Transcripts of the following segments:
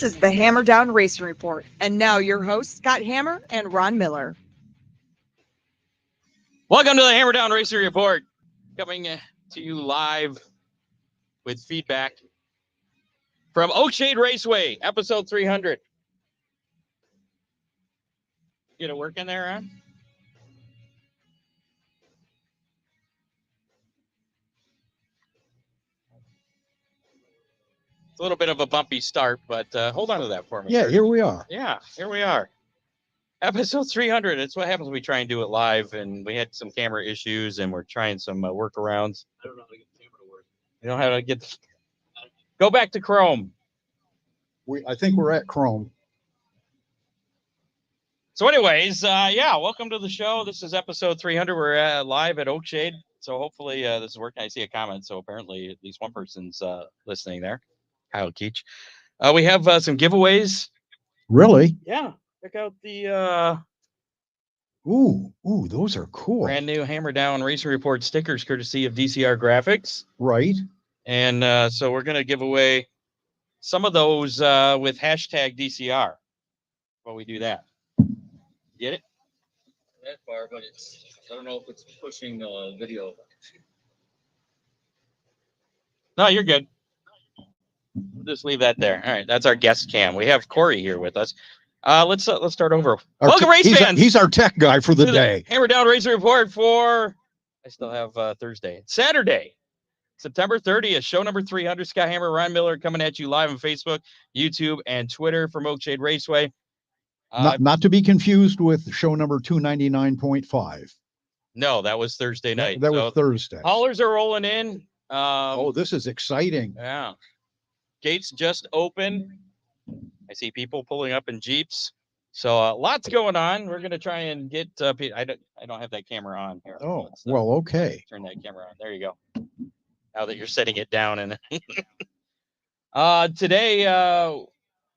is the Hammer Down Racing Report. And now your hosts, Scott Hammer and Ron Miller. Welcome to the Hammer Down Racing Report, coming to you live with feedback from Oakshade Raceway, episode 300. Get it working there, Ron? It's a little bit of a bumpy start, but hold on to that for me. Yeah, here we are. Yeah, here we are. Episode 300. It's what happens when we try and do it live, and we had some camera issues, and we're trying some workarounds. I don't know how to get the camera to work. You know how to get... Go back to Chrome. I think we're at Chrome. So anyways, yeah, welcome to the show. This is episode 300. We're live at Oakshade, so hopefully this is working. I see a comment, so apparently at least one person's listening there. Kyle Keach. We have some giveaways. Really? Yeah. Check out the Ooh, those are cool. brand new Hammer Down Racing Report stickers courtesy of DCR Graphics. Right. And so we're going to give away some of those with hashtag DCR while we do that. Get it? That far, but I don't know if it's pushing video. No, you're good. We'll just leave that there. All right, that's our guest cam. We have Corey here with us. Let's start over. Welcome, race fans. He's our tech guy for the day. Hammer Down Racing Report for, I still have Thursday. Saturday, September 30th, show number 300. Scott Hammer, Ron Miller coming at you live on Facebook, YouTube, and Twitter from Oakshade Raceway. Not to be confused with show number 299.5. No, that was Thursday night. That was Thursday. Haulers are rolling in. This is exciting. Yeah. Gates just opened. I see people pulling up in Jeeps. So lots going on. We're going to try and get I don't have that camera on here. Oh, well, okay. Turn that camera on. There you go. Now that you're setting it down. And today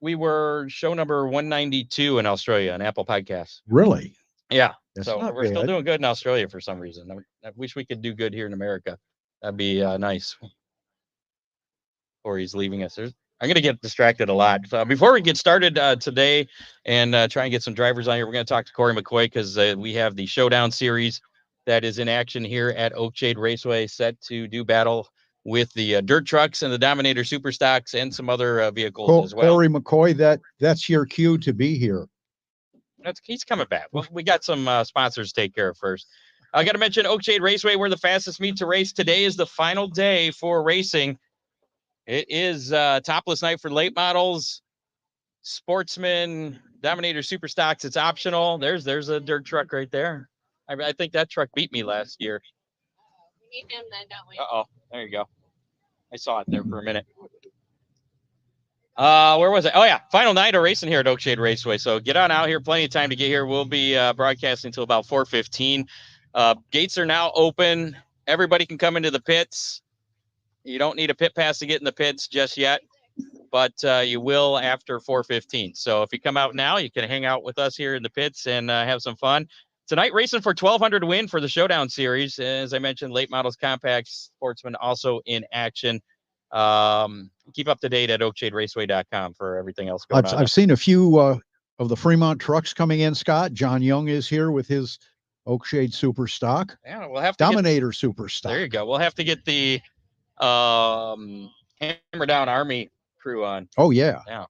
we were show number 192 in Australia on Apple Podcasts. Really? Yeah. That's So not we're still bad. doing good in Australia for some reason. I wish we could do good here in America. That'd be nice. Or he's leaving us. I'm going to get distracted a lot. Before we get started today and try and get some drivers on here, we're going to talk to Corey McCoy because we have the Showdown Series that is in action here at Oakshade Raceway, set to do battle with the dirt trucks and the Dominator Super Stocks and some other vehicles as well. Corey McCoy, that's your cue to be here. He's coming back. Well, we got some sponsors to take care of first. I got to mention Oakshade Raceway, where the fastest meet to race. Today is the final day for racing. It is topless night for late models, sportsmen, Dominator Super Stocks. It's optional. There's a dirt truck right there. I think that truck beat me last year. We need him then, don't we? Uh-oh. There you go. I saw it there for a minute. Where was it? Oh, yeah. Final night of racing here at Oakshade Raceway. So get on out here. Plenty of time to get here. We'll be broadcasting until about 4:15. Gates are now open. Everybody can come into the pits. You don't need a pit pass to get in the pits just yet, but you will after 4:15. So if you come out now, you can hang out with us here in the pits and have some fun. Tonight, racing for 1,200 to win for the Showdown Series. As I mentioned, late models, compacts, sportsmen also in action. Keep up to date at oakshaderaceway.com for everything else going on. I've seen a few of the Fremont trucks coming in, Scott. John Young is here with his Oakshade Super Stock. Yeah, we'll have to Dominator Super Stock. There you go. We'll have to get the Hammer Down Army crew on. Oh, yeah. Yeah.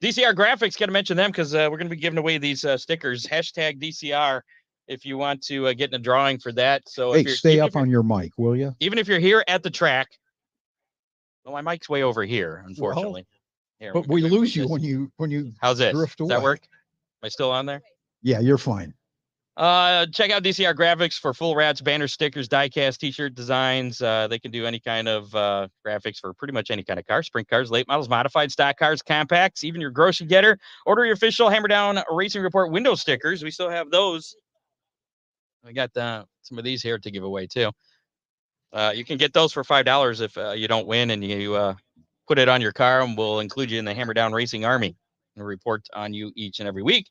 DCR Graphics, got to mention them because we're going to be giving away these stickers. Hashtag DCR if you want to get in a drawing for that. So hey, stay up on your mic, will you? Even if you're here at the track. Well, my mic's way over here, unfortunately. Well, but we lose you when you How's it? drift away. Does that work? Am I still on there? Yeah, you're fine. Check out DCR Graphics for full rats, banner stickers, diecast, t-shirt designs. They can do any kind of graphics for pretty much any kind of car. Sprint cars, late models, modified stock cars, compacts, even your grocery getter. Order your official Hammer Down Racing Report window stickers. We still have those. We got some of these here to give away too. You can get those for $5 if you don't win and you put it on your car, and we'll include you in the Hammer Down Racing Army and report on you each and every week.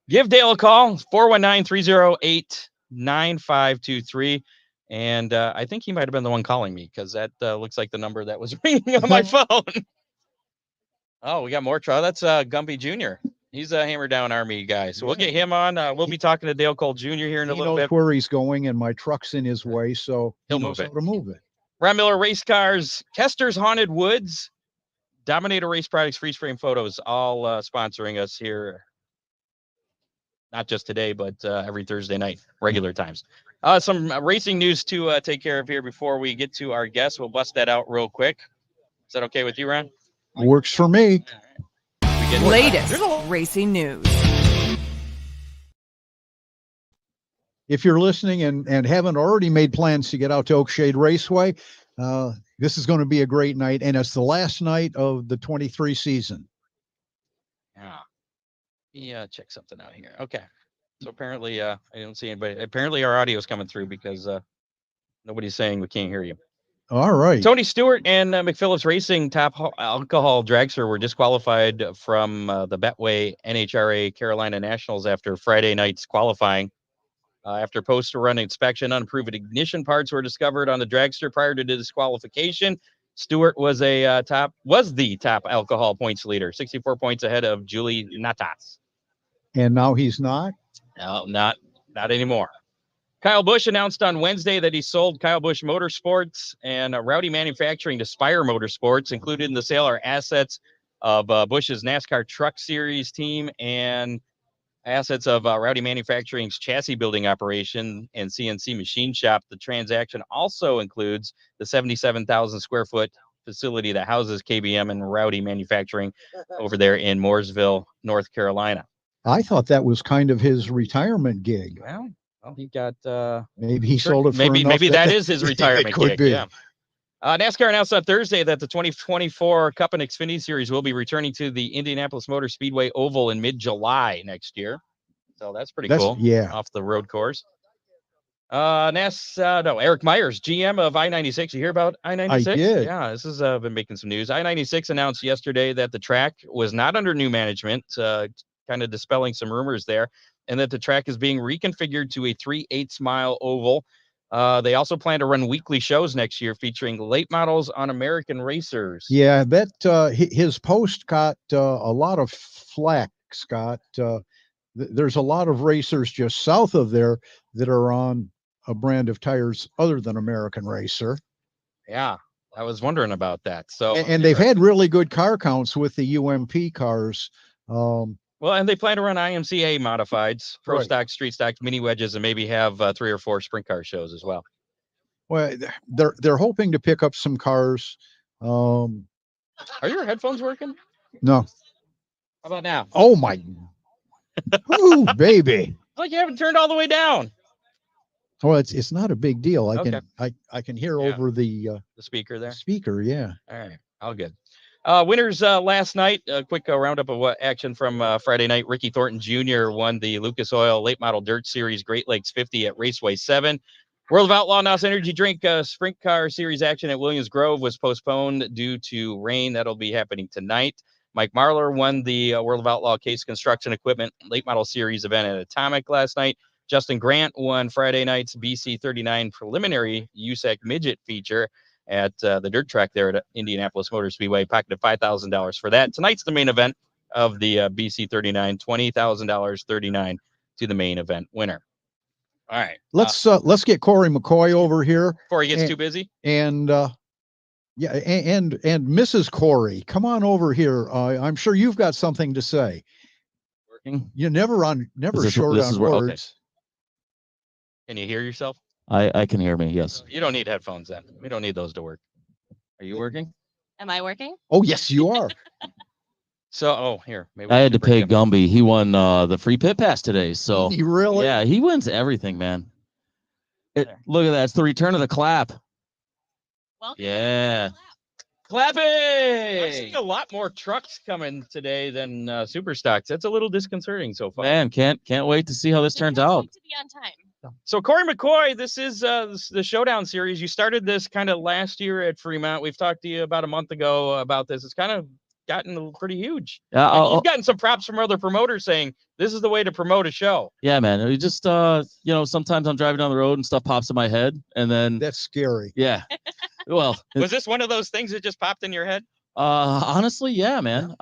Give Dale a call, 419-308-9523. And I think he might have been the one calling me because that looks like the number that was ringing on my phone. Oh, we got more trial. That's Gumby Jr. He's a Hammer Down Army guy. So we'll get him on. We'll be talking to Dale Cole Jr. here in a He little knows bit. where he's going, and my truck's in his way, so He'll he move knows it. how to move it. Ron Miller Race Cars, Kester's Haunted Woods, Dominator Race Products, Freeze Frame Photos, all sponsoring us here. Not just today, but every Thursday night, regular times. Some racing news to take care of here before we get to our guests. We'll bust that out real quick. Is that okay with you, Ron? Works for me. Latest racing news. If you're listening and haven't already made plans to get out to Oakshade Raceway, this is going to be a great night, and it's the last night of the 23 season. Yeah. Check something out here. Okay. So apparently, I don't see anybody. Apparently, our audio is coming through because nobody's saying we can't hear you. All right. Tony Stewart and McPhillips Racing top alcohol dragster were disqualified from the Betway NHRA Carolina Nationals after Friday night's qualifying. After post-run inspection, unproven ignition parts were discovered on the dragster prior to disqualification. Stewart was the top alcohol points leader, 64 points ahead of Julie Natas. And now he's not? No, not anymore. Kyle Busch announced on Wednesday that he sold Kyle Busch Motorsports and Rowdy Manufacturing to Spire Motorsports. Included in the sale are assets of Busch's NASCAR Truck Series team and assets of Rowdy Manufacturing's chassis building operation and CNC machine shop. The transaction also includes the 77,000 square foot facility that houses KBM and Rowdy Manufacturing over there in Mooresville, North Carolina. I thought that was kind of his retirement gig. Well, he got maybe he sold it for maybe that is his retirement could gig. be. Yeah. NASCAR announced on Thursday that the 2024 Cup and Xfinity Series will be returning to the Indianapolis Motor Speedway Oval in mid-July next year. So that's pretty cool. Yeah. Off the road course. Eric Myers, GM of I-96. You hear about I-96? I did. Yeah, this has been making some news. I-96 announced yesterday that the track was not under new management, kind of dispelling some rumors there, and that the track is being reconfigured to a 3/8 mile oval. They also plan to run weekly shows next year featuring late models on American racers. Yeah, that his post got a lot of flack, Scott. There's a lot of racers just south of there that are on a brand of tires other than American Racer. Yeah, I was wondering about that. So, and they've had really good car counts with the UMP cars. Well, and they plan to run IMCA modifieds, pro Right. stocks, street stocks, mini wedges, and maybe have 3 or 4 sprint car shows as well. Well, they're hoping to pick up some cars. Are your headphones working? No. How about now? Oh my. Ooh, baby. It's like you haven't turned all the way down. Well, it's not a big deal. Okay. I can hear Yeah. over the Speaker there. speaker. Yeah. All right, all good. Winners last night. A quick roundup of what action from Friday night. Ricky Thornton Jr. won the Lucas Oil Late Model Dirt Series Great Lakes 50 at Raceway 7. World of Outlaw NOS Energy Drink Sprint Car Series action at Williams Grove was postponed due to rain. That'll be happening tonight. Mike Marlar won the World of Outlaw Case Construction Equipment Late Model Series event at Atomic last night. Justin Grant won Friday night's BC 39 preliminary USAC midget feature at the dirt track there at Indianapolis Motor Speedway. Pocketed $5,000 for that. Tonight's the main event of the BC 39, $20,000, 39 to the main event winner. All right. Let's get Corey McCoy over here. Before he gets too busy. And yeah, and Mrs. Corey, come on over here. I'm sure you've got something to say. Working. You're never short on words. Okay. Can you hear yourself? I can hear me. Yes. You don't need headphones then. We don't need those to work. Are you working? Am I working? Oh yes, you are. So, here. Maybe I we had to should bring pay him. Gumby. He won the free pit pass today. So You really? yeah, he wins everything, man. Look at that. It's the return of the clap. Welcome. Yeah. I've Clapping. seen a lot more trucks coming today than super stocks. That's a little disconcerting so far. Man, can't wait to see how this turns out. To be on time. So Corey McCoy, this is the Showdown Series. You started this kind of last year at Fremont. We've talked to you about a month ago about this. It's kind of gotten pretty huge. Yeah, Like, you've gotten some props from other promoters saying this is the way to promote a show. yeah, man. We just sometimes I'm driving down the road and stuff pops in my head, and then That's scary. yeah. Well, Was this one of those things that just popped in your head? Honestly, yeah, man.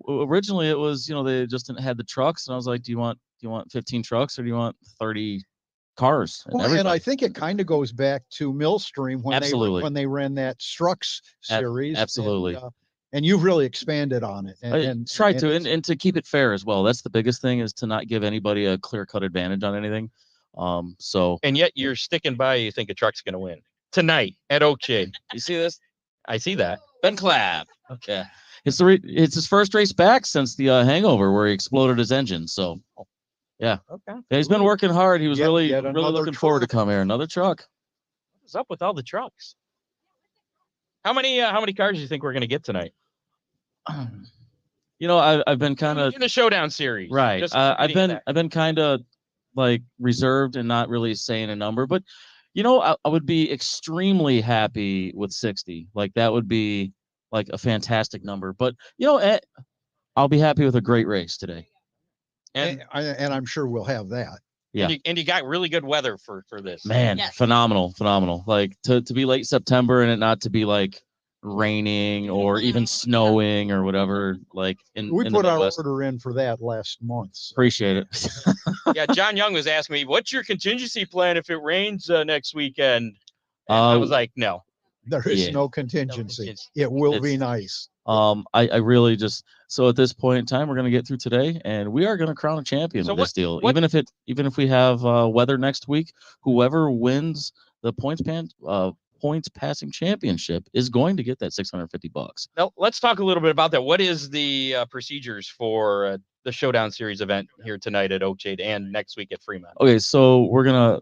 Originally it was, they just didn't had the trucks, and I was like, do you want 15 trucks or do you want 30 cars? And Well, and I everybody, think it kind of goes back to Millstream Absolutely. when they ran that Strux series. absolutely. And you've really expanded on it. And try to and to keep it fair as well. That's the biggest thing, is to not give anybody a clear cut advantage on anything. So And yet you're sticking by. You think a truck's going to win tonight at Oakshade. You see this? I see that. Ben Clapp. Okay. It's his first race back since the hangover where he exploded his engine. So yeah. Okay. Yeah, he's been working hard. He was Yet really another looking forward to truck. come here. Another truck. What's up with all the trucks? How many cars do you think we're going to get tonight? I've been kind of in the showdown series, right. Just I've getting been kind of like reserved and not really saying a number, but I would be extremely happy with 60. Like that would be like a fantastic number. But I'll be happy with a great race today. and and I'm sure we'll have that. Yeah. and you got really good weather for this. Man, Yes. phenomenal. Like to be late September and it not to be like raining or even snowing or whatever. Like We in the put our Midwest. order in for that last month. Appreciate it. Yeah, John Young was asking me, "What's your contingency plan if it rains next weekend?" And I was like, "No." There is Yeah. no contingency. contingency. It will be It's- nice. I really just, so at this point in time, we're gonna get through today, and we are gonna crown a champion So with this deal. what- Even if we have weather next week, whoever wins the points passing championship is going to get that $650. Now let's talk a little bit about that. What is the procedures for the Showdown Series event here tonight at Oakshade and next week at Fremont? Okay, so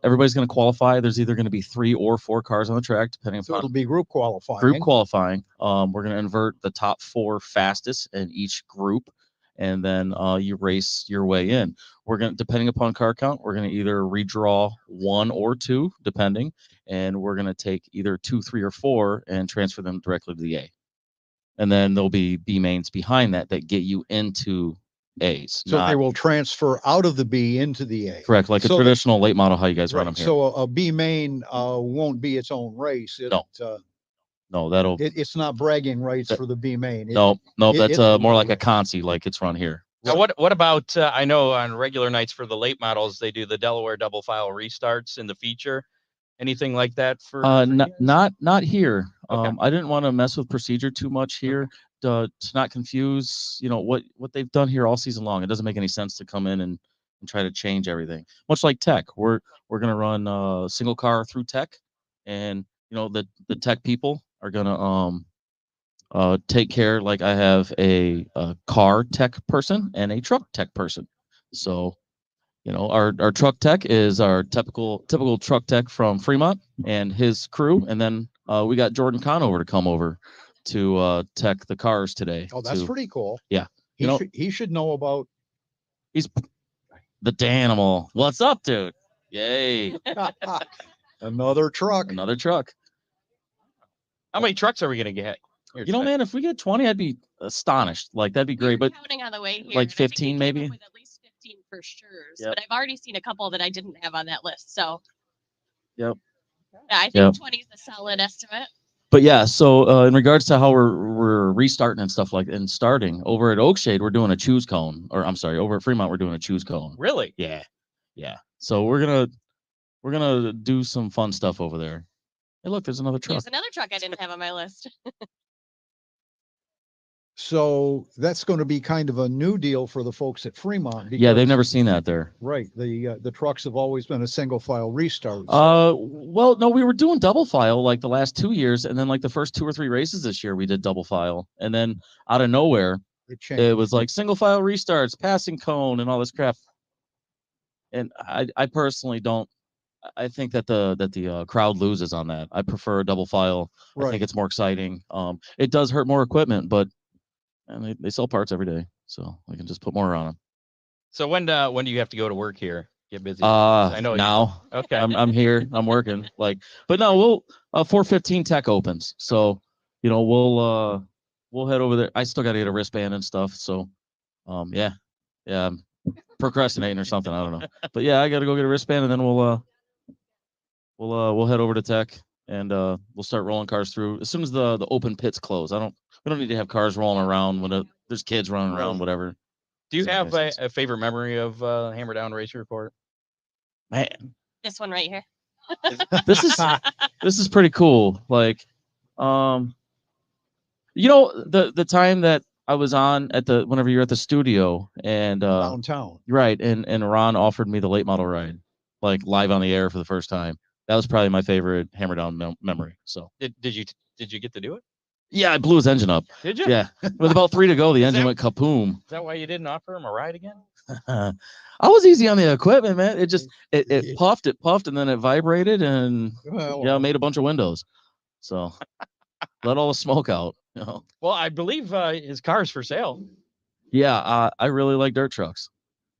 everybody's gonna qualify. There's either gonna be 3 or 4 cars on the track, depending So upon it'll be group qualifying. group qualifying. We're going to invert the top 4 fastest in each group, and then you race your way in. We're going to, depending upon car count, we're going to either redraw 1 or 2, depending, and we're going to take either 2, 3, or 4 and transfer them directly to the A. And then there'll be B mains behind that get you into A's. So they will transfer out of the B into the A. Correct, like a So- traditional late model, how you guys run them Right. here. So a B main won't be its own race. No. No, It's not bragging rights That- for the B main. no, that's it's more like a right. consi, like it's run here. Now, what about? I know on regular nights for the late models, they do the Delaware double file restarts in the feature. Anything like that for? Not here. Okay. I didn't want to mess with procedure too much here to not confuse, what they've done here all season long. It doesn't make any sense to come in and try to change everything. Much like tech, we're gonna run single car through tech, and the tech people are gonna take care. Like I have a car tech person and a truck tech person. So our truck tech is our typical truck tech from Fremont and his crew, and then we got Jordan Conover to come over to tech the cars today. Oh, that's to- pretty cool. Yeah. He should know about. He's the Danimal. What's up, dude? Yay! Another truck. Another truck. How many trucks are we gonna get? here tonight? Man, if we get 20, I'd be astonished. Like that'd be We were great. But counting on the way here, like and I think we 15 came up maybe? with at least 15 for sure. Yep. But I've already seen a couple that I didn't have on that list. So Yep. yeah, I think Yep. 20 is a solid estimate. But yeah, so in regards to how we're restarting and stuff and starting over at Oakshade, we're doing a choose cone, or I'm sorry, over at Fremont, we're doing a choose cone. Really? Yeah. So we're gonna do some fun stuff over there. Hey, look, there's another truck. There's another truck I didn't have on my list. So that's going to be kind of a new deal for the folks at Fremont. Yeah, they've because- never seen that there. Right. The trucks have always been a single file restart. Well, no, we were doing double file like the last 2 years, and then like the first 2 or 3 races this year, we did double file, and then out of nowhere, It changed. it was like single file restarts, passing cone, and all this crap. And I personally don't. I think that the crowd loses on that. I prefer double file. I Right. think it's more exciting. It does hurt more equipment, but and they sell parts every day, so we can just put more on them. So when do you have to go to work here? Get busy. I know you- now Okay. I'm here. I'm working. But no, we'll 4:15 tech opens, so we'll head over there. I still got to get a wristband and stuff, so yeah, I'm procrastinating or something. I don't know, but yeah, I got to go get a wristband, and then we'll head over to tech and we'll start rolling cars through as soon as the open pits close. We don't need to have cars rolling around when there's kids running around, Right. whatever. Do you So, have yes, a favorite memory of Hammer Down Race Report? Man, This one right here. this is pretty cool. Like, the time that I was on whenever you're at the studio and Downtown. right, and Ron offered me the late model ride, like live on the air for the first time. That was probably my favorite Hammer Down memory. So Did you get to do it? yeah, I blew his engine up. Did you? Yeah, with about 3 to go, the Is engine that- went kapoom. Is that why you didn't offer him a ride again? I was easy on the equipment, man. It puffed, and then it vibrated, and Well, made a bunch of windows. So let all the smoke out. Well, I believe his car's for sale. Yeah, I really like dirt trucks.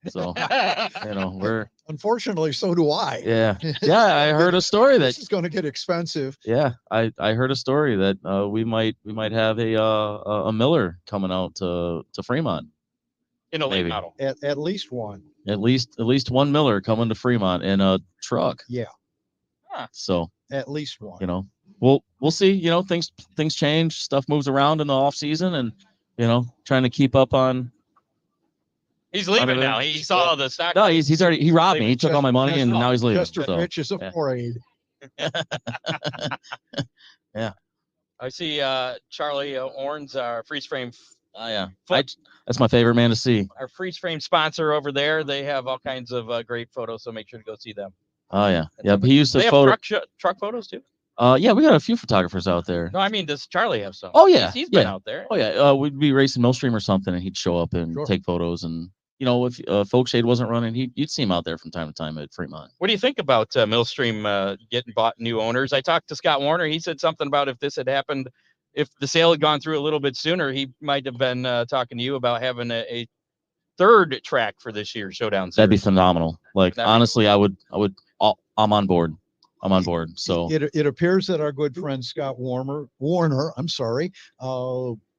So Well, we're unfortunately, so do I. yeah. I heard a story that This is going to get expensive. yeah, I heard a story that we might have a Miller coming out to Fremont. in a late maybe. model. At least one. At least one Miller coming to Fremont in a truck. Yeah, So at least one. we'll see. Things change, stuff moves around in the off season, and trying to keep up on. He's leaving Other than- now. He saw the stock. No, he robbed me. He took all my money, and now he's leaving. Chester So. Fitch is afraid. I see Charlie Orns, our freeze frame, Oh yeah, Foot. that's my favorite man to see. our freeze frame sponsor over there. They have all kinds of great photos, so make sure to go see them. Oh yeah, yeah. He used They to have photo. truck photos too. Yeah, we got a few photographers out there. No, I mean, does Charlie have some? Oh yeah, he's been yeah. out there. Oh yeah, we'd be racing Millstream or something, and he'd show up and Sure. take photos. And if Oakshade wasn't running, you'd see him out there from time to time at Fremont. What do you think about Millstream getting bought new owners? I talked to Scott Warner. He said something about if this had happened, if the sale had gone through a little bit sooner, he might have been talking to you about having a third track for this year's Showdown Series. That'd be phenomenal. Like That'd be honestly, I'm on board. I'm on board. So It appears that our good friend Scott Warner,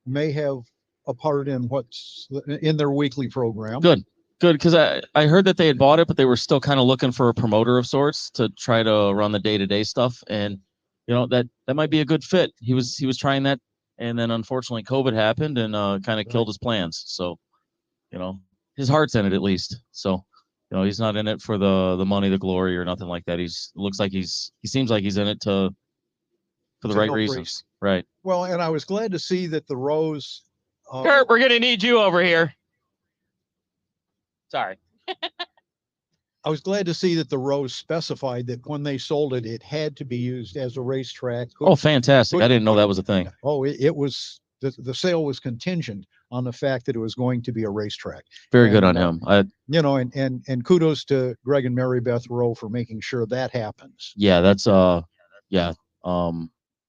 may have a part in what's in their weekly program. good, because I heard that they had bought it, but they were still kind of looking for a promoter of sorts to try to run the day-to-day stuff, and that might be a good fit. He was trying that, and then unfortunately COVID happened and kind of killed his plans. So his heart's in it at least. So he's not in it for the money, the glory, or nothing like that. He seems like he's in it for the To right help reasons. race. Right. Well, and I was glad to see that the Rose. Kurt, we're gonna need you over here. Sorry. I was glad to see that the Rose specified that when they sold it, it had to be used as a racetrack. Oh, fantastic. I didn't know that was a thing. Oh, it was the sale was contingent on the fact that it was going to be a racetrack. Very good on And, him. And kudos to Greg and Mary Beth Rowe for making sure that happens. Yeah, that's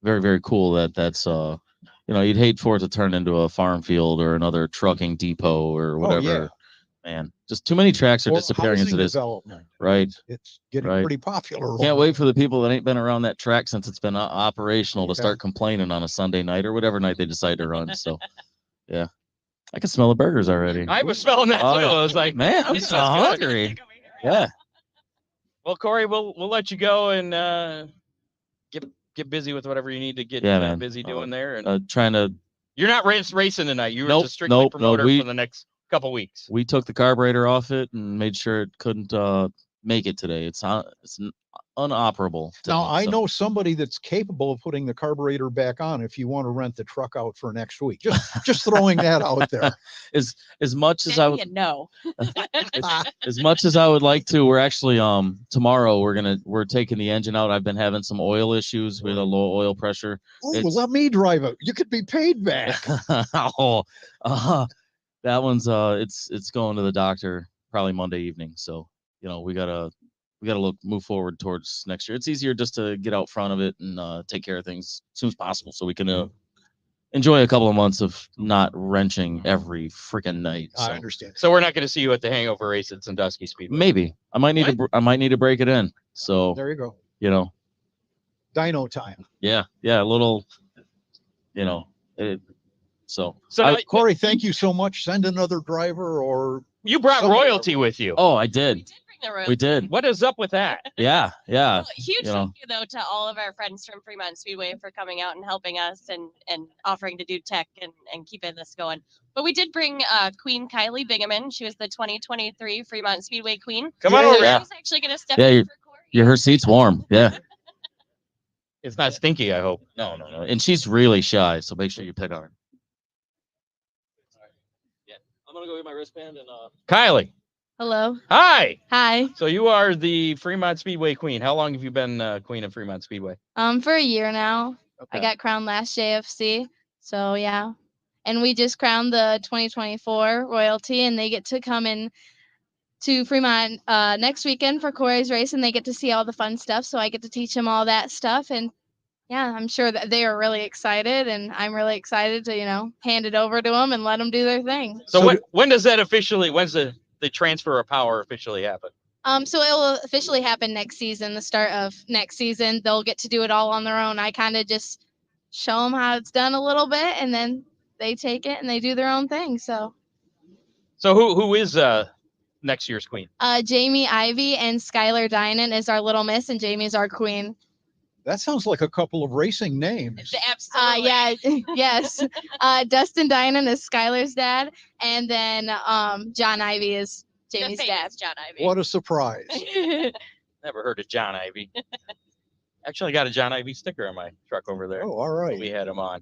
very, very cool that's you'd hate for it to turn into a farm field or another trucking depot or whatever. yeah. Man, just too many tracks are Or disappearing as housing it is. development. Right. It's getting Right. pretty popular. Can't wait for the people that ain't been around that track since it's been operational to Yeah. start complaining on a Sunday night or whatever night they decide to run. So, yeah, I can smell the burgers already. I was smelling that Oh, too. yeah. I was like, Man, I'm This so sounds good. hungry. Yeah. well, Corey, we'll let you go and get busy with whatever you need to get Yeah, man. busy doing there. And Trying to. you're not racing tonight. You were Nope, just strictly nope, no, promoter we- for the next couple weeks. We took the carburetor off it and made sure it couldn't make it today. It's unoperable. Now, today, I so. know somebody that's capable of putting the carburetor back on if you want to rent the truck out for next week. Just throwing that out there. As much as I Then would, you know. as much as I would like to, we're actually tomorrow we're taking the engine out. I've been having some oil issues with a low oil pressure. Ooh, It's- let me drive it. You could be paid back. Oh, that one's it's going to the doctor probably Monday evening. So we gotta move forward towards next year. It's easier just to get out front of it and take care of things as soon as possible, so we can enjoy a couple of months of not wrenching every freaking night. I So understand. So we're not going to see you at the Hangover race at Sandusky Speedway. maybe I might need to break it in. So There you go. Dyno time. yeah, a little, it. So So I- now- Corey, thank you so much. Send another driver or you brought somebody- royalty with you. oh, I did. We did bring the royal. We did. What is up with that? Yeah. Well, huge you know. thank you though to all of our friends from Fremont Speedway for coming out and helping us and offering to do tech and keeping this going. But we did bring Queen Kylie Bingaman. She was the 2023 Fremont Speedway Queen. Come on Yeah. over So here. she's actually going to step Yeah, in for Corey. Her seat's warm. Yeah. It's not stinky, I hope. No. And she's really shy, so make sure you pick on her. Yeah. I'm gonna go get my wristband and Kylie, Hello. hi. Hi. So you are the Fremont Speedway Queen. How long have you been Queen of Fremont Speedway? For a year now. I Okay. got crowned last JFC. So yeah. And we just crowned the 2024 royalty, and they get to come in to Fremont next weekend for Corey's race, and they get to see all the fun stuff. So I get to teach them all that stuff, and yeah, I'm sure that they are really excited, and I'm really excited to hand it over to them and let them do their thing. So, when does that officially? When's the transfer of power officially happen? So it will officially happen next season, the start of next season. They'll get to do it all on their own. I kind of just show them how it's done a little bit, and then they take it and they do their own thing. So who is next year's queen? Jamie Ivy and Skylar Dinan is our little miss, and Jamie's our queen. That sounds like a couple of racing names. Absolutely. Yeah, yes. Dustin Dinan is Skylar's dad, and then John Ivy is The Jamie's dad. famous John Ivy. What a surprise. Never heard of John Ivy. Actually, I got a John Ivy sticker on my truck over there. Oh, all right. We had him on.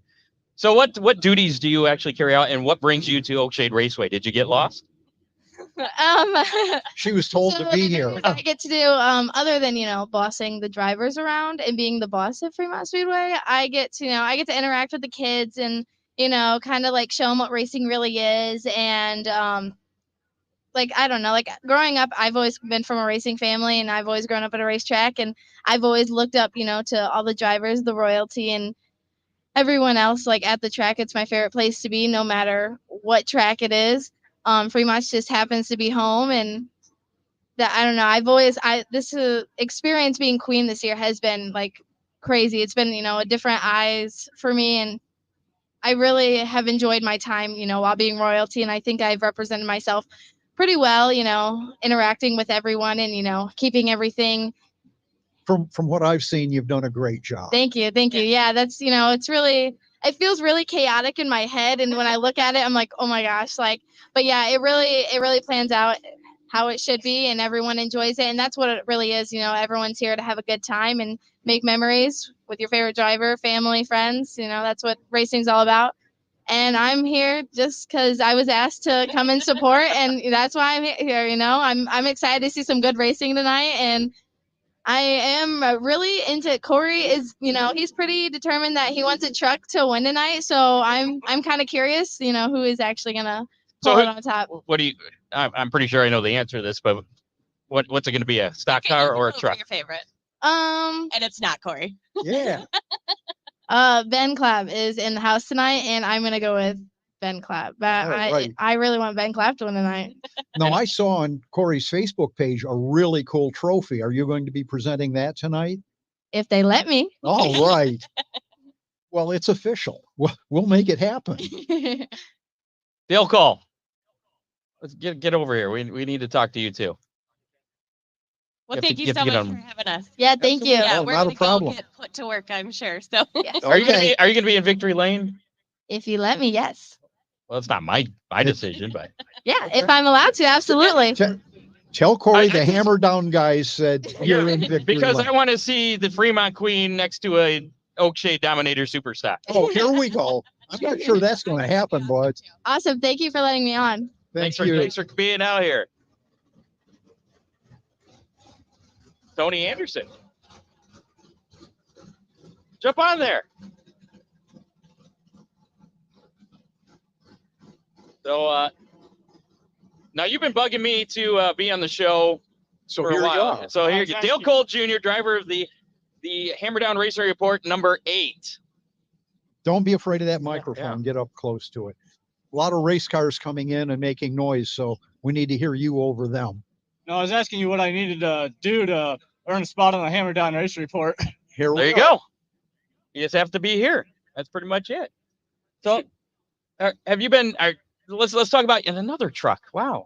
So what duties do you actually carry out, and what brings you to Oakshade Raceway? Did you get lost? She was told So to be the here. things I get to do, other than bossing the drivers around and being the boss of Fremont Speedway, I get to interact with the kids and kind of like show them what racing really is. And like I don't know, like growing up, I've always been from a racing family, and I've always grown up at a racetrack, and I've always looked up to all the drivers, the royalty, and everyone else like at the track. It's my favorite place to be, no matter what track it is. Fremont just happens to be home, and that I don't know. This experience being queen this year has been like crazy. It's been a different eyes for me, and I really have enjoyed my time while being royalty, and I think I've represented myself pretty well. Interacting with everyone and keeping everything. From what I've seen, you've done a great job. Thank you. Yeah, that's it feels really chaotic in my head, and when I look at it, I'm like, oh my gosh, like. But yeah, it really plans out how it should be, and everyone enjoys it, and that's what it really is. Everyone's here to have a good time and make memories with your favorite driver, family, friends. That's what racing's all about. And I'm here just because I was asked to come and support, and that's why I'm here. I'm excited to see some good racing tonight, and I am really into Corey. He's pretty determined that he wants a truck to win tonight. So I'm kind of curious, who is actually gonna pull it on top. What do you? I'm pretty sure I know the answer to this, but what's it going to be? A stock Okay, car or a vote for truck? Your favorite, Um, and it's not Corey. Yeah. Ben Clapp is in the house tonight, and I'm gonna go with Ben Clapp. But Oh, right. I really want Ben Clapp to win tonight. Now, I saw on Corey's Facebook page a really cool trophy. Are you going to be presenting that tonight? If they let me. All right. Well, it's official. We'll make it happen. They'll call. Let's get over here. We need to talk to you too. Well, You have thank to- you you have to so get much on- for having us. Yeah, thank you. Yeah, Oh, we're not a gonna problem. go get put to work, I'm sure. So Yes. Are you Okay. gonna be in Victory Lane? If you let me, yes. Well, it's not my decision, but Yeah, if I'm allowed to, absolutely. Tell Corey I the just- Hammer Down guys said you're in victory because lane. I want to see the Fremont Queen next to a Oakshade Dominator Superstock. Oh, here we go. I'm not sure that's going to happen, but Awesome. Thank you for letting me on. thank Thanks you. for being out here. Tony Anderson. Jump on there. So now you've been bugging me to be on the show So for a here you while. are. So here, Dale Cole Jr., driver of the Hammer Down Racing Report number 8. Don't be afraid of that microphone. Get up close to it. A lot of race cars coming in and making noise, so we need to hear you over them. No, I was asking you what I needed to do to earn a spot on the Hammer Down Race Report. Here There we you go. You just have to be here. That's pretty much it. So, have you been? Let's talk about another truck. Wow.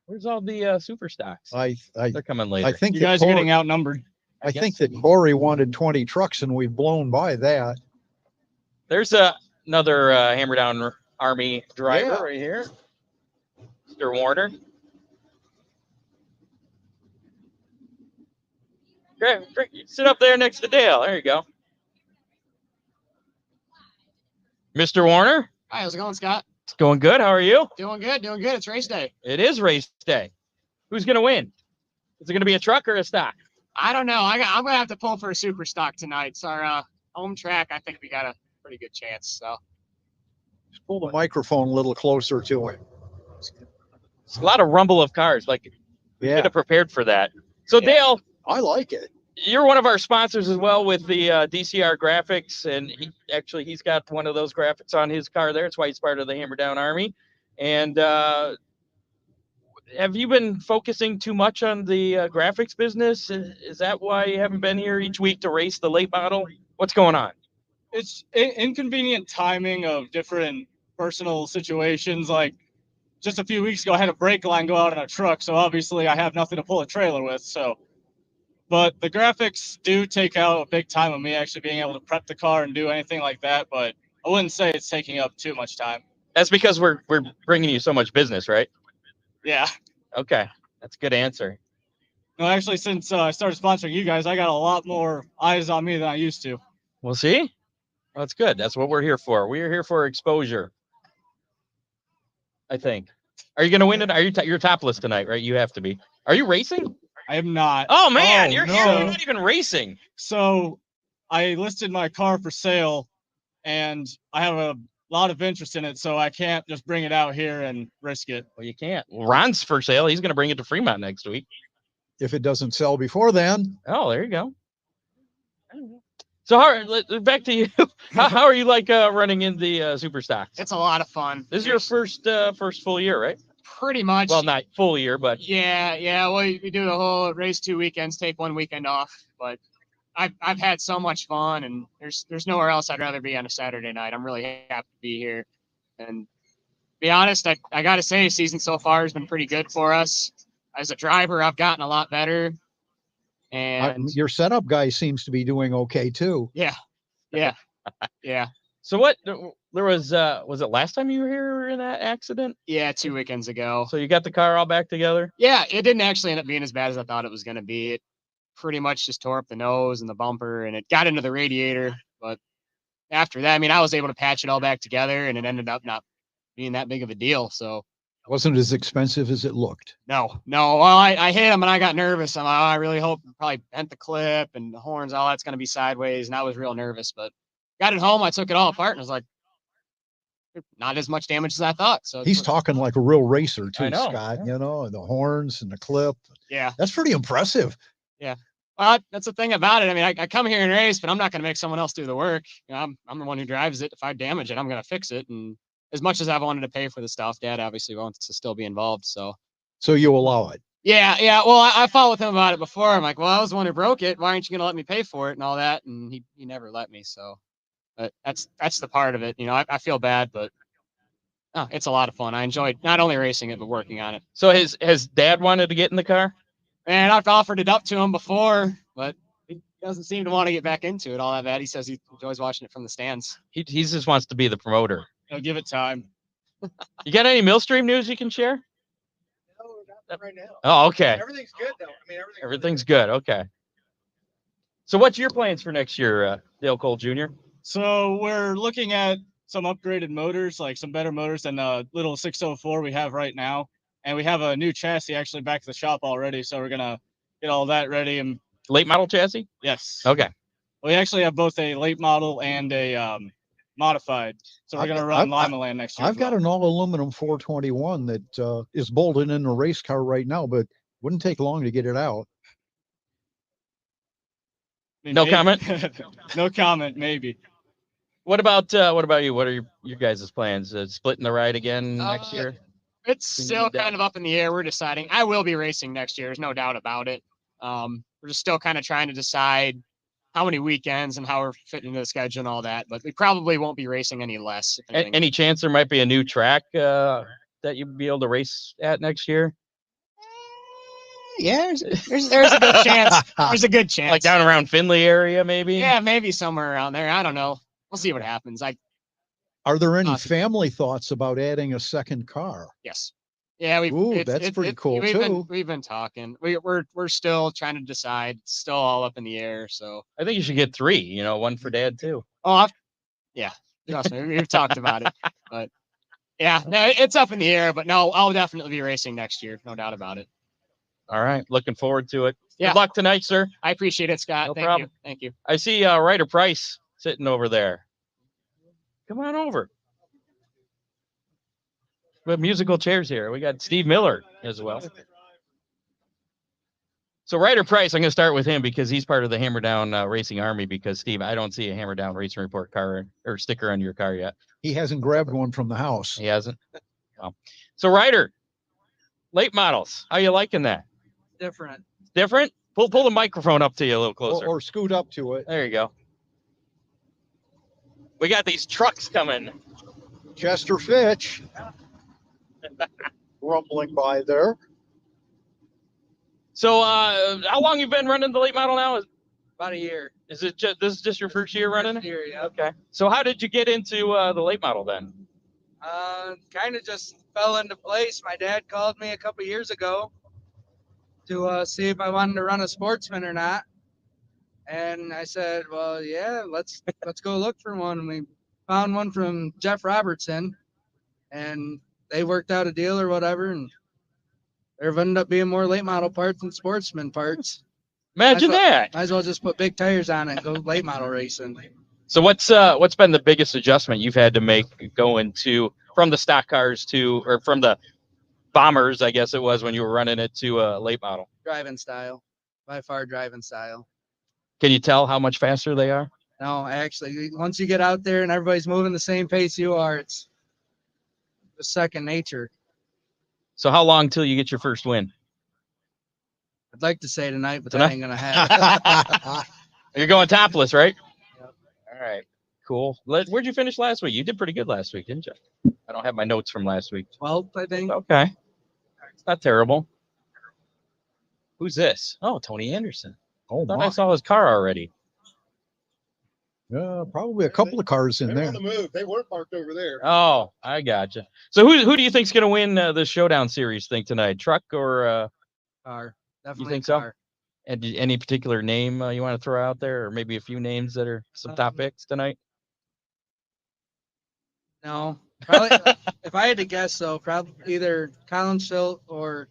Where's all the super stocks? They're coming later. I think You that guys are Corey- getting outnumbered. I think that Corey wanted 20 trucks and we've blown by that. There's another Hammer Down Army driver Yeah. right here, Mr. Warner. Great, sit up there next to Dale. There you go. Mr. Warner, Hi, how's it going, Scott? it's going good. How are you? Doing good, doing good. It's race day. It is race day. Who's going to win? Is it going to be a truck or a stock? I don't know. I'm gonna have to pull for a super stock tonight. It's our home track. I think we got a pretty good chance. So Just pull the microphone a little closer to him. It's a lot of rumble of cars. Like, we Yeah, could have prepared for that. So, Yeah. Dale, I like it. you're one of our sponsors as well with the DCR graphics, and he's got one of those graphics on his car there. That's why he's part of the Hammer Down Army. And have you been focusing too much on the graphics business? Is that why you haven't been here each week to race the late model? What's going on? It's inconvenient timing of different personal situations. Like just a few weeks ago, I had a brake line go out in a truck, so obviously I have nothing to pull a trailer with. So, but the graphics do take out a big time of me actually being able to prep the car and do anything like that. But I wouldn't say it's taking up too much time. That's because we're bringing you so much business, right? Yeah. Okay, that's a good answer. No, actually, since I started sponsoring you guys, I got a lot more eyes on me than I used to. Well, see, well, that's good. That's what we're here for. We're here for exposure, I think. Are you going to win it? Are you you're topless tonight, right? You have to be. Are you racing? I am not. Oh man, Oh, you're no. here. You're not even racing. So I listed my car for sale, and I have a lot of interest in it, so I can't just bring it out here and risk it. Well, you can't. Well, Ron's for sale. He's going to bring it to Fremont next week. If it doesn't sell before then, Oh, there you go. So, back to you. How are you like running in the super stocks? it's a lot of fun. This is your first full year, right? Pretty much. Well, not full year, but yeah. Well, we do the whole race 2 weekends, take 1 weekend off. But I've had so much fun, and there's nowhere else I'd rather be on a Saturday night. I'm really happy to be here, and be honest, I gotta say, season so far has been pretty good for us. As a driver, I've gotten a lot better, and your setup guy seems to be doing okay too. yeah. so what? There was it last time you were here in that accident? Yeah, 2 weekends ago. So you got the car all back together? Yeah, it didn't actually end up being as bad as I thought it was going to be. It pretty much just tore up the nose and the bumper, and it got into the radiator. But after that, I mean, I was able to patch it all back together, and it ended up not being that big of a deal. So Wasn't as expensive as it looked. no. Well, I hit him, and I got nervous. I'm like, oh, I really hope probably bent the clip and the horns, all that's going to be sideways. And I was real nervous, but got it home. I took it all apart, and I was like, not as much damage as I thought. So He's talking like a real racer too, I know. Scott. You know, and the horns and the clip. yeah. That's pretty impressive. Well, that's the thing about it. I mean, I come here and race, but I'm not going to make someone else do the work. You know, I'm the one who drives it. If I damage it, I'm going to fix it. And as much as I've wanted to pay for the stuff, Dad obviously wants to still be involved. So So you allow it. yeah. Well, I fought with him about it before. I'm like, well, I was the one who broke it. Why aren't you going to let me pay for it and all that? And he never let me. So, but that's the part of it. You know, I feel bad, but it's a lot of fun. I enjoyed not only racing it, but working on it. So has Dad wanted to get in the car? And I've offered it up to him before, but he doesn't seem to want to get back into it all that bad. He says he enjoys watching it from the stands. He just wants to be the promoter. I'll give it time. You got any Millstream news you can share? No, not right now. Oh, okay. Everything's good though. I mean, Everything's good. Okay. So what's your plans for next year, Dale Cole Jr.? So we're looking at some upgraded motors, like some better motors than the little 604 we have right now. And we have a new chassis actually back to the shop already. So we're going to get all that ready. And Late model chassis? yes, Okay. we actually have both a late model and a modified. So we're going to run Lima Land next year. I've got an all aluminum 421 that is bolted in a race car right now, but wouldn't take long to get it out. No comment? No comment, maybe. What about you? What are your guys' plans? Splitting the ride again next year? It's Can you still do that? kind of up in the air. We're deciding. I will be racing next year. There's no doubt about it. We're just still kind of trying to decide how many weekends and how we're fitting into the schedule and all that. But we probably won't be racing any less. If anything. Any chance there might be a new track that you'd be able to race at next year? Yeah, there's a good chance. There's a good chance. Like down around Findlay area, maybe? Yeah, maybe somewhere around there. I don't know. We'll see what happens. Are there any Awesome. family thoughts about adding a second car? Yes. Yeah, Ooh, that's pretty cool too. We've been talking. We're still trying to decide. It's still all up in the air. So I think you should get 3, you know, one for dad too. yeah, trust me, we've talked about it. But yeah, no, it's up in the air. But no, I'll definitely be racing next year, no doubt about it. All right. Looking forward to it. Yeah. Good luck tonight, sir. I appreciate it, Scott. No Thank problem. you. Thank you. I see Ryder Price sitting over there. Come on over. We have musical chairs here. We got Steve Miller as well. So Ryder Price, I'm going to start with him because he's part of the Hammer Down Racing Army. Because Steve, I don't see a Hammer Down Racing Report car or sticker on your car yet. He hasn't grabbed one from the house. He hasn't. Oh. So Ryder, late models, how you liking that? Different. Different? Pull the microphone up to you a little closer. Or scoot up to it. There you go. We got these trucks coming. Chester Fitch. Rumbling by there. So, how long you been running the late model now? About a year. Is it just this is just your first year running it? Here, yeah. Okay. So, how did you get into the late model then? Kind of just fell into place. My dad called me a couple years ago to see if I wanted to run a Sportsman or not. And I said, well, yeah, let's go look for one. And we found one from Jeff Robertson, and they worked out a deal or whatever, and there ended up being more late model parts than Sportsman parts. Imagine that. Might as well just put big tires on it and go late model racing. So, what's been the biggest adjustment you've had to make going from the stock cars or from the Bombers, I guess it was when you were running it, to a late model? Driving style, by far driving style. Can you tell how much faster they are? No, actually, once you get out there and everybody's moving the same pace you are, it's just second nature. So, how long till you get your first win? I'd like to say tonight, but Tonight? that ain't gonna happen. You're going topless, right? Yep. All right. Cool. Where'd you finish last week? You did pretty good last week, didn't you? I don't have my notes from last week. 12th, I think. Okay. It's not terrible. Who's this? Oh, Tony Anderson. Oh, I thought my. I saw his car already. Probably a couple of cars in there. on the move. They were parked over there. Oh, I gotcha. So who do you think's going to win the Showdown Series thing tonight? Truck or Car. you Definitely think so? car. And any particular name you want to throw out there, or maybe a few names that are some top picks tonight? No. Probably, if I had to guess, though, probably either Colin Schilt or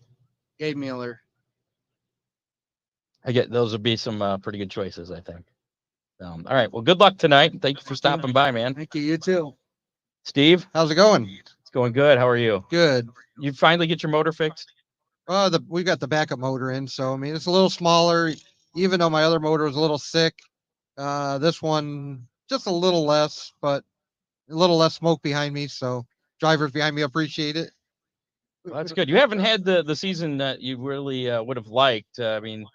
Gabe Mueller. I get those would be some pretty good choices, I think. All right. Well, good luck tonight. Thank you for stopping by, man. Thank you. You too. Steve, How's it going? it's going good. How are you? Good. You finally get your motor fixed? We got the backup motor in, so I mean it's a little smaller. Even though my other motor was a little sick, this one just a little less, but a little less smoke behind me. So drivers behind me appreciate it. Well, that's good. You haven't had the season that you really would have liked. I mean,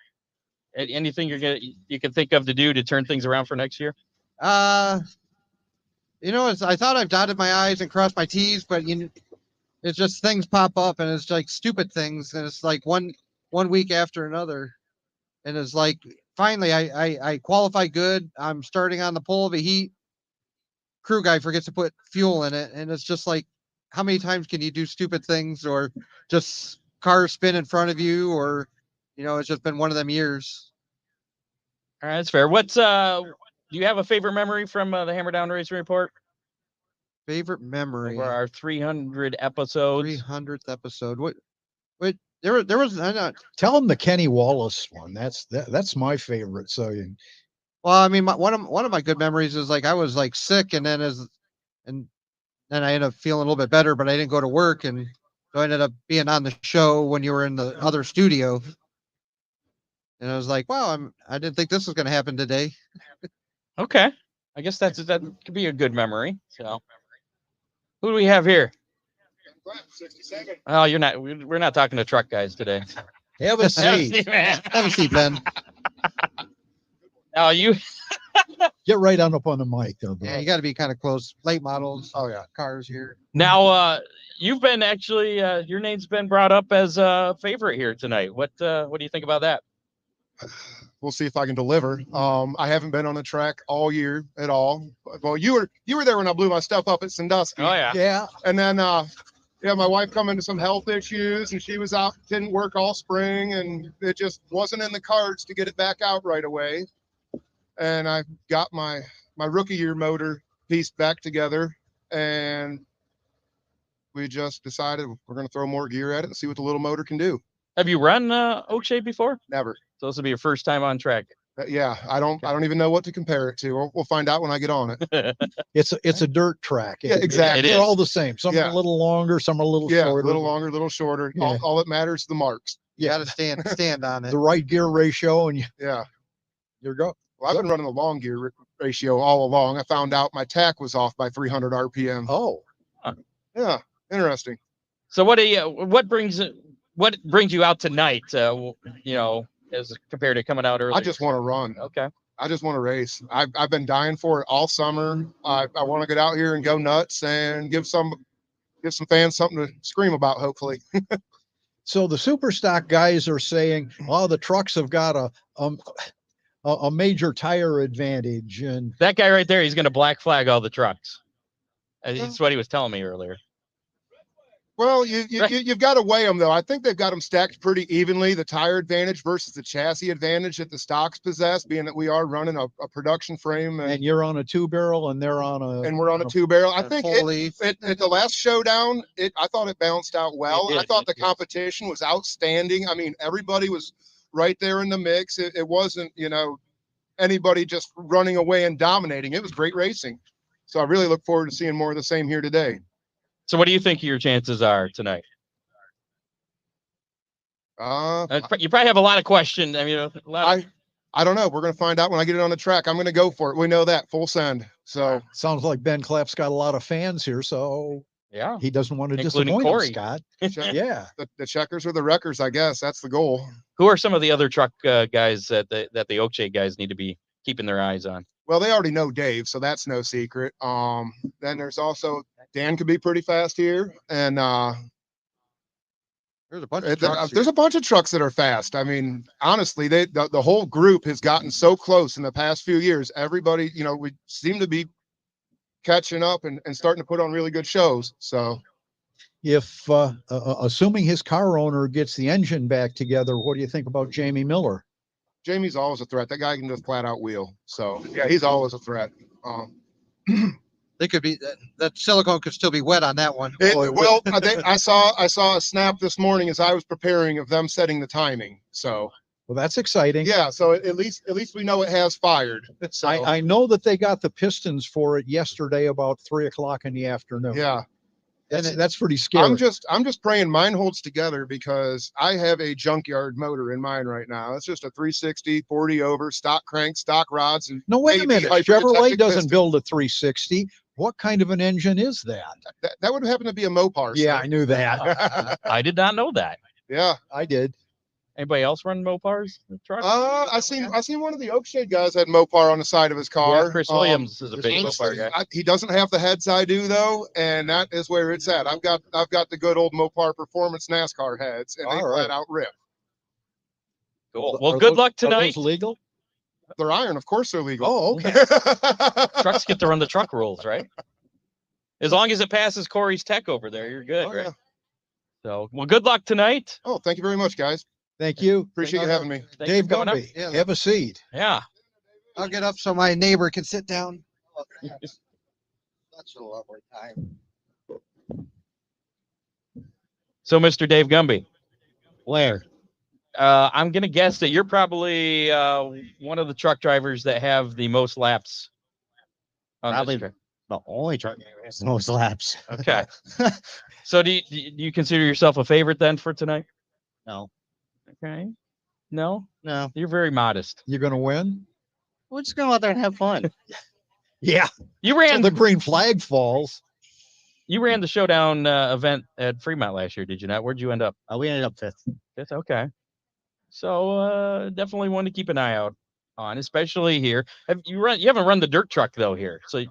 anything you can think of to do to turn things around for next year? I thought I've dotted my I's and crossed my T's, but it's just things pop up and it's like stupid things, and it's like one week after another, and it's like finally I qualify good. I'm starting on the pole of a heat. Crew guy forgets to put fuel in it, and it's just like, how many times can you do stupid things, or just cars spin in front of you, or it's just been one of them years. All right, that's fair. Do you have a favorite memory from the Hammer Down Racing Report? Favorite memory Over our 300 episodes. 300th episode. What there was Tell him the Kenny Wallace one. That's my favorite. So well, I mean, one of my good memories is like I was like sick, and then then I ended up feeling a little bit better, but I didn't go to work, and so I ended up being on the show when you were in the other studio. And I was like, wow, I didn't think this was going to happen today. Okay. I guess that could be a good memory. So who do we have here? Oh, we're not talking to truck guys today. have a seat. Have a seat, Ben. Now Get right on up on the mic there, bro. Yeah, you got to be kind of close. Late models. Oh yeah, cars here. Now, you've been actually, your name's been brought up as a favorite here tonight. What do you think about that? We'll see if I can deliver. I haven't been on the track all year at all. Well, you were there when I blew my stuff up at Sandusky. Oh yeah. Yeah. And then yeah, my wife come into some health issues and she was out, didn't work all spring, and it just wasn't in the cards to get it back out right away. And I got my rookie year motor pieced back together, and we just decided we're going to throw more gear at it and see what the little motor can do. Have you run Oakshade before? Never. So this will be your first time on track. Yeah, I don't even know what to compare it to. We'll find out when I get on it. It's a dirt track. Yeah, exactly. They're all the same. Some are Yeah. a little longer, some are a little Yeah, shorter. a little longer, a little shorter. Yeah. All that matters is the marks. You got to stand on it. The right gear ratio, and Yeah. you go. Well, I've been running the long gear ratio all along. I found out my tack was off by 300 RPM. Oh, Yeah, interesting. So what brings you out tonight? You know, as compared to coming out earlier. I just want to run. Okay. I just want to race. I've been dying for it all summer. I want to get out here and go nuts and give some fans something to scream about, hopefully. so the super stock guys are saying, "Oh, the trucks have got a major tire advantage," and That guy right there, he's going to black flag all the trucks. That's what he was telling me earlier. Well, you've got to weigh them, though. I think they've got them stacked pretty evenly, the tire advantage versus the chassis advantage that the stocks possess, being that we are running a production frame. and you're on a 2-barrel, and they're on And we're on a 2-barrel. I a think full leaf. at the last showdown, I thought it balanced out well. It did, I thought it the did. competition was outstanding. I mean, everybody was right there in the mix. It wasn't, anybody just running away and dominating. It was great racing. So I really look forward to seeing more of the same here today. So what do you think your chances are tonight? You probably have a lot of questions. I mean, a lot of- I don't know. We're going to find out when I get it on the track. I'm going to go for it. We know that full send. So sounds like Ben Clapp's got a lot of fans here, so yeah. he doesn't want to Including disappoint Corey. Scott. check- Yeah. the checkers are the wreckers, I guess. That's the goal. Who are some of the other truck guys that the Oakshade guys need to be keeping their eyes on? Well, they already know Dave, so that's no secret. Then there's also Dan could be pretty fast here, and There's a bunch of trucks there's a bunch of trucks that are fast. I mean, honestly, the whole group has gotten so close in the past few years. Everybody, we seem to be catching up and starting to put on really good shows. So If assuming his car owner gets the engine back together, what do you think about Jamie Miller? Jamie's always a threat. That guy can just flat out wheel. So yeah, he's always a threat. They could be that silicone could still be wet on that one. Well, I saw a snap this morning as I was preparing of them setting the timing. So Well, that's exciting. yeah, so at least we know it has fired. So I know that they got the pistons for it yesterday about 3:00 in the afternoon. yeah, That's pretty scary. I'm just praying mine holds together because I have a junkyard motor in mine right now. It's just a 360 40 over stock crank, stock rods. And No, wait a maybe minute. hyper-protected Chevrolet doesn't piston. build a 360. What kind of an engine is that? That would happen to be a Mopar. Yeah, so. I knew that. I did not know that. Yeah. I did. Anybody else run Mopars? Trucks? I seen one of the Oakshade guys had Mopar on the side of his car. Yeah, Chris Williams is a big honestly, Mopar guy. he doesn't have the heads I do though, and that is where it's at. I've got the good old Mopar performance NASCAR heads, and they All right. flat out rip. Cool. Well, good luck Are tonight. those legal? They're iron, of course they're legal. Oh, okay. Trucks get to run the truck rules, right? As long as it passes Corey's tech over there, you're good, Oh, right? yeah. So, well, good luck tonight. Oh, thank you very much, guys. Thank you. Appreciate you having me. Thanks Dave for coming up. Gumby, Yeah. have a seat. Yeah. I'll get up so my neighbor can sit down. That's a lovely time. So, Mr. Dave Gumby, Where? I'm going to guess that you're probably one of the truck drivers that have the most laps on Probably this track. the only truck that has the most laps. Okay. So, do you consider yourself a favorite then for tonight? No, Okay. No, no. you're very modest. You're going to win? We're just going out there and have fun. Yeah. You Till ran the green flag falls. You ran the showdown event at Fremont last year, did you not? Where'd you end up? We ended up fifth. Fifth. Okay. So definitely one to keep an eye out on, especially here. You haven't run the dirt truck though here. So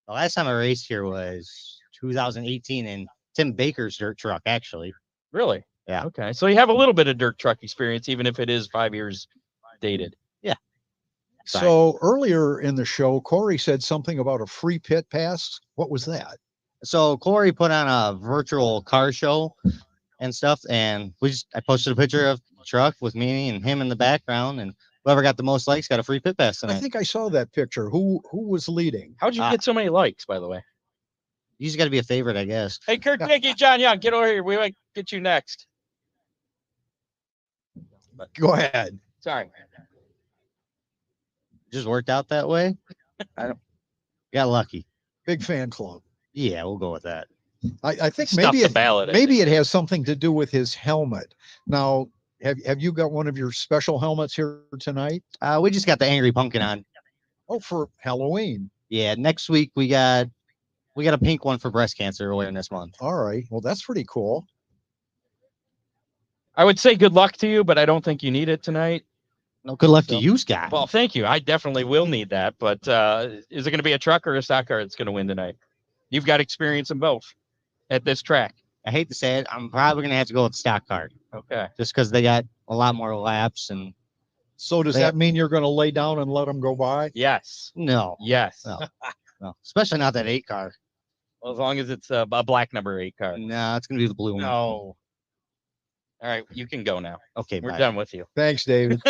The last time I raced here was 2018 in Tim Baker's dirt truck, actually. really? Yeah. Okay. So you have a little bit of dirt truck experience, even if it is 5 years dated. Yeah. So earlier in the show, Corey said something about a free pit pass. What was that? So Corey put on a virtual car show and stuff, and I posted a picture of the truck with me and him in the background, and whoever got the most likes got a free pit pass I tonight. think I saw that picture. Who was leading? How'd you get so many likes, by the way? You just got to be a favorite, I guess. Hey, Kurt Dickey, John Young, get over here. We might get you next. Go ahead. Sorry. Just worked out that way. Got lucky. Big fan club. Yeah, we'll go with that. I think Stuff maybe the ballot, I maybe it has something to do with his helmet. Now, have you got one of your special helmets here tonight? We just got the Angry Pumpkin on. Oh, for Halloween. Yeah, next week we got a pink one for breast cancer awareness month. All right. Well, that's pretty cool. I would say good luck to you, but I don't think you need it tonight. No, good luck to you, Scott. Well, thank you. I definitely will need that. But is it going to be a truck or a stock car that's going to win tonight? You've got experience in both at this track. I hate to say it, I'm probably gonna have to go with the stock car. Okay. Just because they got a lot more laps and. So does that mean you're going to lay down and let them go by? Yes. No. Yes. No. Especially not that 8 car. Well, as long as it's a black number 8 car. No, it's gonna be the blue one. No. All right, you can go now. Okay, We're bye. done with you. Thanks, David.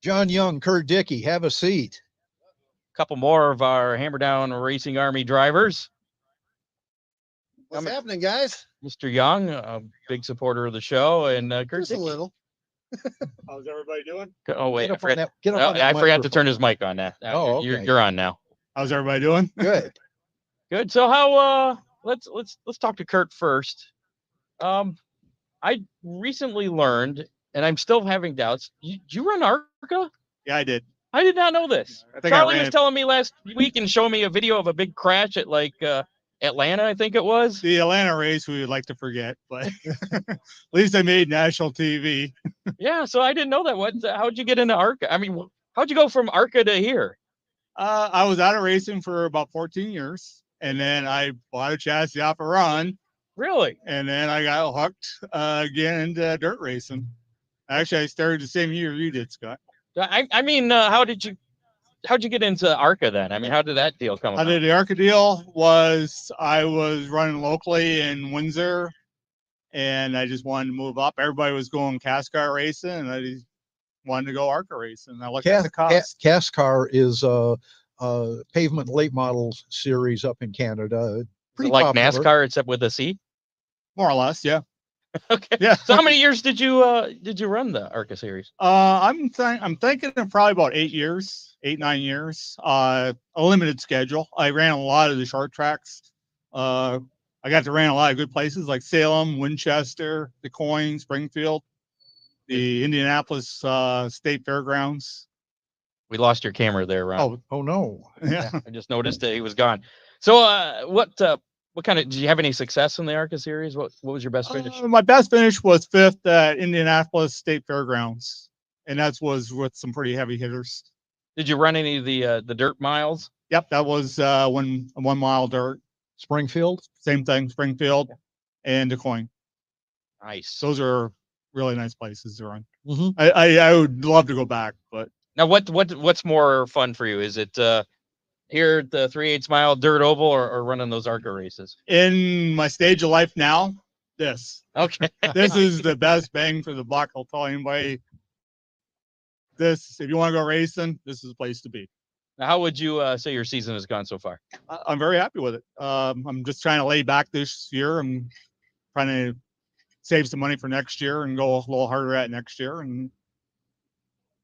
John Young, Kurt Dickey, have a seat. Couple more of our Hammer Down Racing Army drivers. What's happening, guys? Mr. Young, a big supporter of the show, and Kurt Just a Dickey. little. How's everybody doing? Oh wait, Get I up on forgot, that- get up oh, on that I forgot to turn microphone. his mic on. That. Oh, okay. You're on now. How's everybody doing? Good. Good. So how? Let's talk to Kurt first. I recently learned, and I'm still having doubts. Do you run ARCA? Yeah, I did. I did not know this. I think I Charlie ran was it. telling me last week and showing me a video of a big crash at like Atlanta, I think it was. The Atlanta race we would like to forget, but at least I made national TV. Yeah, so I didn't know that. How'd you get into ARCA? I mean, how'd you go from ARCA to here? I was out of racing for about 14 years, and then I bought a chassis off a run, Really? and then I got hooked again into dirt racing. Actually, I started the same year you did, Scott. I mean, how'd you get into ARCA then? I mean, how did that deal come How about? did the ARCA deal was I was running locally in Windsor, and I just wanted to move up. Everybody was going CASCAR racing, and I just wanted to go ARCA racing. I looked at the cost. CASCAR is a pavement late model series up in Canada. Is Pretty it like popular. NASCAR except with a C? More or less, yeah. Okay. Yeah. So how many years did you run the ARCA series? I'm thinking of probably about 8 years, 8-9 years. A limited schedule. I ran a lot of the short tracks. I got to run a lot of good places like Salem, Winchester, DeCoin, Springfield, the Indianapolis State Fairgrounds. We lost your camera there, Ron. Oh no. Yeah. I just noticed that he was gone. So what kind of, did you have any success in the ARCA series? What was your best finish? My best finish was 5th at Indianapolis State Fairgrounds, and that was with some pretty heavy hitters. Did you run any of the dirt miles? Yep, that was 1 mile dirt. Springfield? Same thing, Springfield and DeCoin. Nice. Those are really nice places to run. Mhm. I would love to go back, but Now, what's more fun for you? Is it here at the 3/8 mile dirt oval or running those ARCA races? in my stage of life now, this Okay. is the best bang for the buck. I'll tell anybody. This, if you want to go racing, this is the place to be. Now, how would you say your season has gone so far? I'm very happy with it. I'm just trying to lay back this year. I'm trying to save some money for next year and go a little harder at next year, and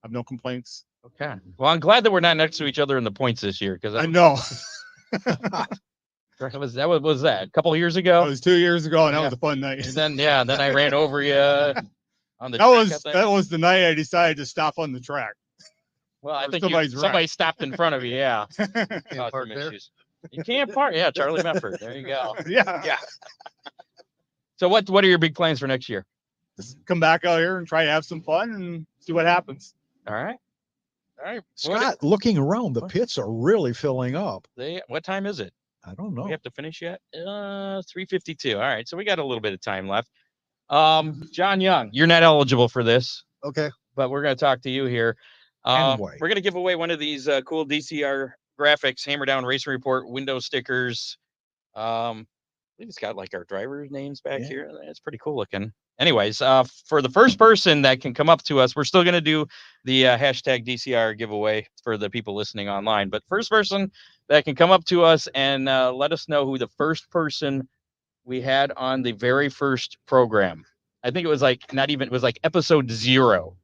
I have no complaints. Okay. Well, I'm glad that we're not next to each other in the points this year because I know. What was that? A couple of years ago? That was 2 years ago, and that Yeah. was a fun night. And then I ran over you on the That track, was I think. that was the night I decided to stop on the track. Well, I or think somebody's somebody wrecked. stopped in front of you. Yeah. Caused park some there. issues. You can't park. Yeah, Charlie Mefford. There you go. Yeah. So what are your big plans for next year? Just come back out here and try to have some fun and see what happens. All right. All right. Scott, looking around, the pits are really filling up. What time is it? I don't know. We have to finish yet? 3:52. All right. So we got a little bit of time left. John Young, you're not eligible for this. Okay. But we're going to talk to you here. Anyway. We're going to give away one of these cool DCR graphics, Hammer Down Racing Report window stickers. I think it's got like our drivers' names back here. It's pretty cool looking. Anyways, for the first person that can come up to us, we're still going to do the hashtag DCR giveaway for the people listening online. But first person that can come up to us and let us know who the first person we had on the very first program. I think it was like it was like episode 0.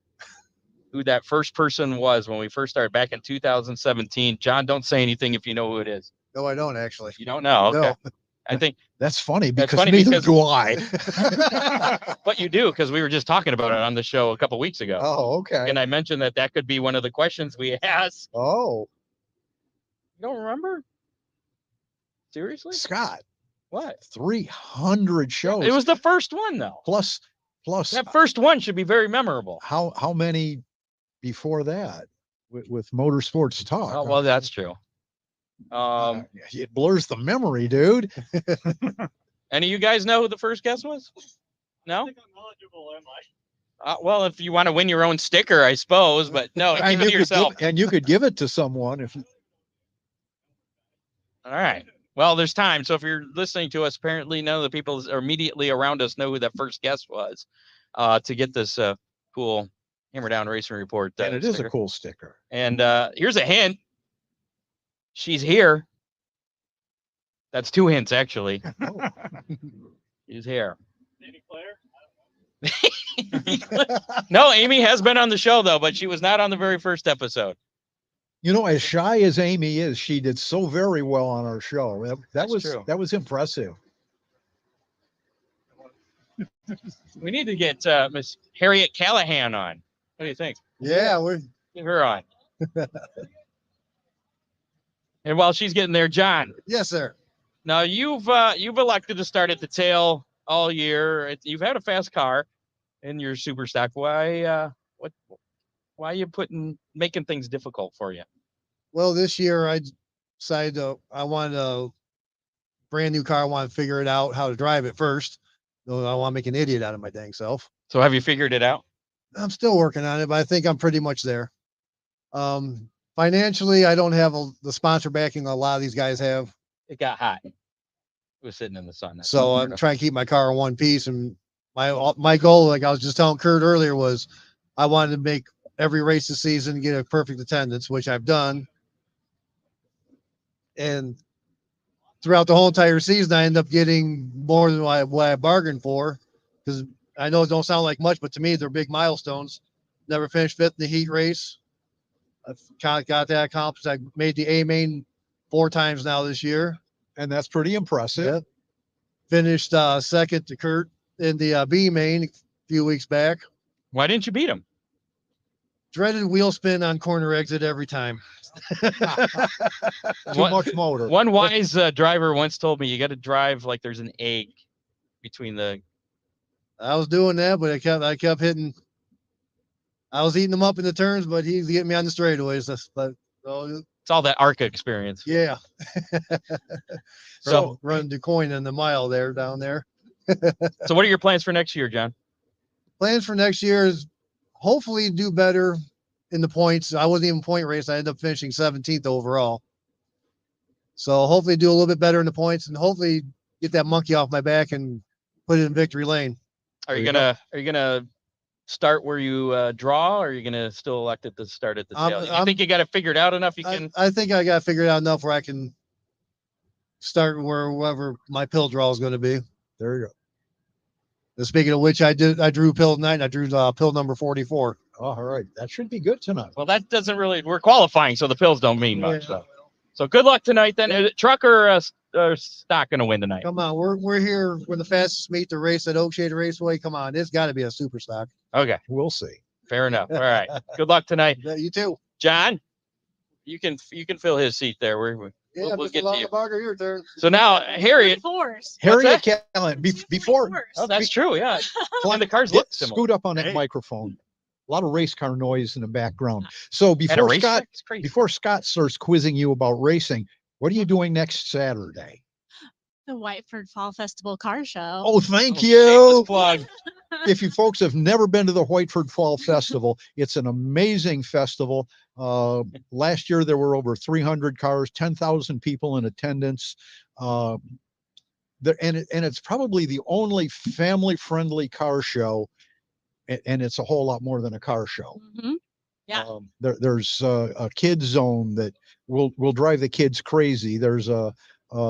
Who that first person was when we first started back in 2017. John, don't say anything if you know who it is. No, I don't actually. You don't know? Okay. No. I think that's funny that's because funny neither because- do I. But you do, because we were just talking about it on the show a couple weeks ago. Oh, okay. And I mentioned that could be one of the questions we asked. Oh, You don't remember? Seriously? Scott, What? 300 shows. It was the first one, though. plus That first one should be very memorable. how many before that with Motorsports Talk? Oh, well, that's true. It blurs the memory, dude. Any of you guys know who the first guest was? No? Well, if you want to win your own sticker, I suppose, but no, keep it to yourself. and you could give it to someone if. All right. Well, there's time. So if you're listening to us, apparently none of the people are immediately around us know who that first guest was to get this cool Hammer Down Racing Report. And it is sticker. a cool sticker. And here's a hint. She's here. That's 2 hints, actually. She's here. Amy Claire? No, Amy has been on the show, though, but she was not on the very first episode. You know, as shy as Amy is, she did so very well on our show. That's true. That was impressive. We need to get Miss Harriet Callahan on. What do you think? Yeah, we're Get her on. And while she's getting there, John, yes, sir. now you've elected to start at the tail all year. You've had a fast car in your super stock. Why are you making things difficult for you? Well, this year I decided I wanted a brand new car. I want to figure it out how to drive it first. Though I want to make an idiot out of my dang self. So have you figured it out? I'm still working on it, but I think I'm pretty much there. Financially, I don't have the sponsor backing a lot of these guys have. It got hot. It was sitting in the sun. That's So all. I'm trying to keep my car in one piece. And my goal, like I was just telling Kurt earlier, was I wanted to make every race this season, get a perfect attendance, which I've done. And throughout the whole entire season, I end up getting more than what I bargained for. Because I know it don't sound like much, but to me, they're big milestones. Never finished fifth in the heat race. I've kind of got that accomplished. I made the A main 4 times now this year. And that's pretty impressive. Yep. Finished second to Kurt in the B main a few weeks back. Why didn't you beat him? Dreaded wheel spin on corner exit every time. Too much motor. One wise driver once told me you got to drive like there's an egg between the. I was doing that, but I kept hitting. I was eating them up in the turns, but he's getting me on the straightaways. It's all that ARCA experience. Yeah. So running the coin in the mile there down there. So what are your plans for next year, John? Plans for next year is hopefully do better in the points. I wasn't even point race. I ended up finishing 17th overall. So hopefully do a little bit better in the points and hopefully get that monkey off my back and put it in victory lane. Are you gonna start where you draw, or are you gonna still elect it to start at the tail? You think you got it figured out enough? I think I got figured out enough where I can start wherever my pill draw is going to be. There you go. And speaking of which, I drew pill tonight. I drew pill number 44. Oh, all right. That should be good tonight. Well, that doesn't really. We're qualifying, so the pills don't mean much. So good luck tonight. Then is it truck or stock going to win tonight? Come on, we're here. We're the fastest meet to race at Oakshade Raceway. Come on, it's got to be a super stock. Okay, we'll see. Fair enough. All right. Good luck tonight. You too, John. You can fill his seat there. We'll get to you. Barger, your turn. So now, Harriet. Harriet Callan. Before. Oh, that's true. Yeah. And the cars look similar. Scoot up on that microphone. A lot of race car noise in the background. So At a before racetrack? Scott, It's crazy. before Scott starts quizzing you about racing, what are you doing next Saturday? The Whiteford Fall Festival car show. Oh, thank Shameless you. plug. If you folks have never been to the Whiteford Fall Festival, it's an amazing festival. Last year there were over 300 cars, 10,000 people in attendance. And it's probably the only family-friendly car show, and it's a whole lot more than a car show. Mm-hmm. Yeah. There's a kids zone that will drive the kids crazy. There's a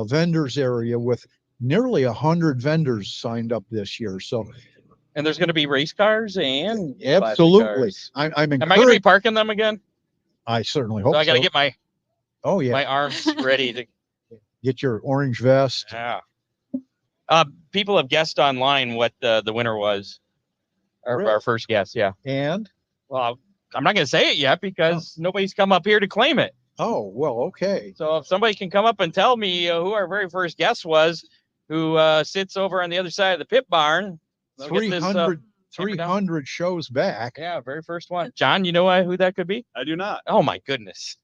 vendors area with nearly 100 vendors signed up this year. So And there's going to be race cars and classic absolutely, cars. I'm Am I going to be encouraged. parking them again? I certainly hope So I got to so. get my Oh yeah, my arms ready to. get your orange vest. Yeah. People have guessed online what the winner was. Really? Our first guess, yeah. And Well, I'm not going to say it yet because nobody's come up here to claim it. oh well, okay. So if somebody can come up and tell me who our very first guest was, who sits over on the other side of the pit barn, they'll get this, 300, hammered down. 300 shows back. Yeah, very first one. John, you know who that could be? I do not. Oh my goodness.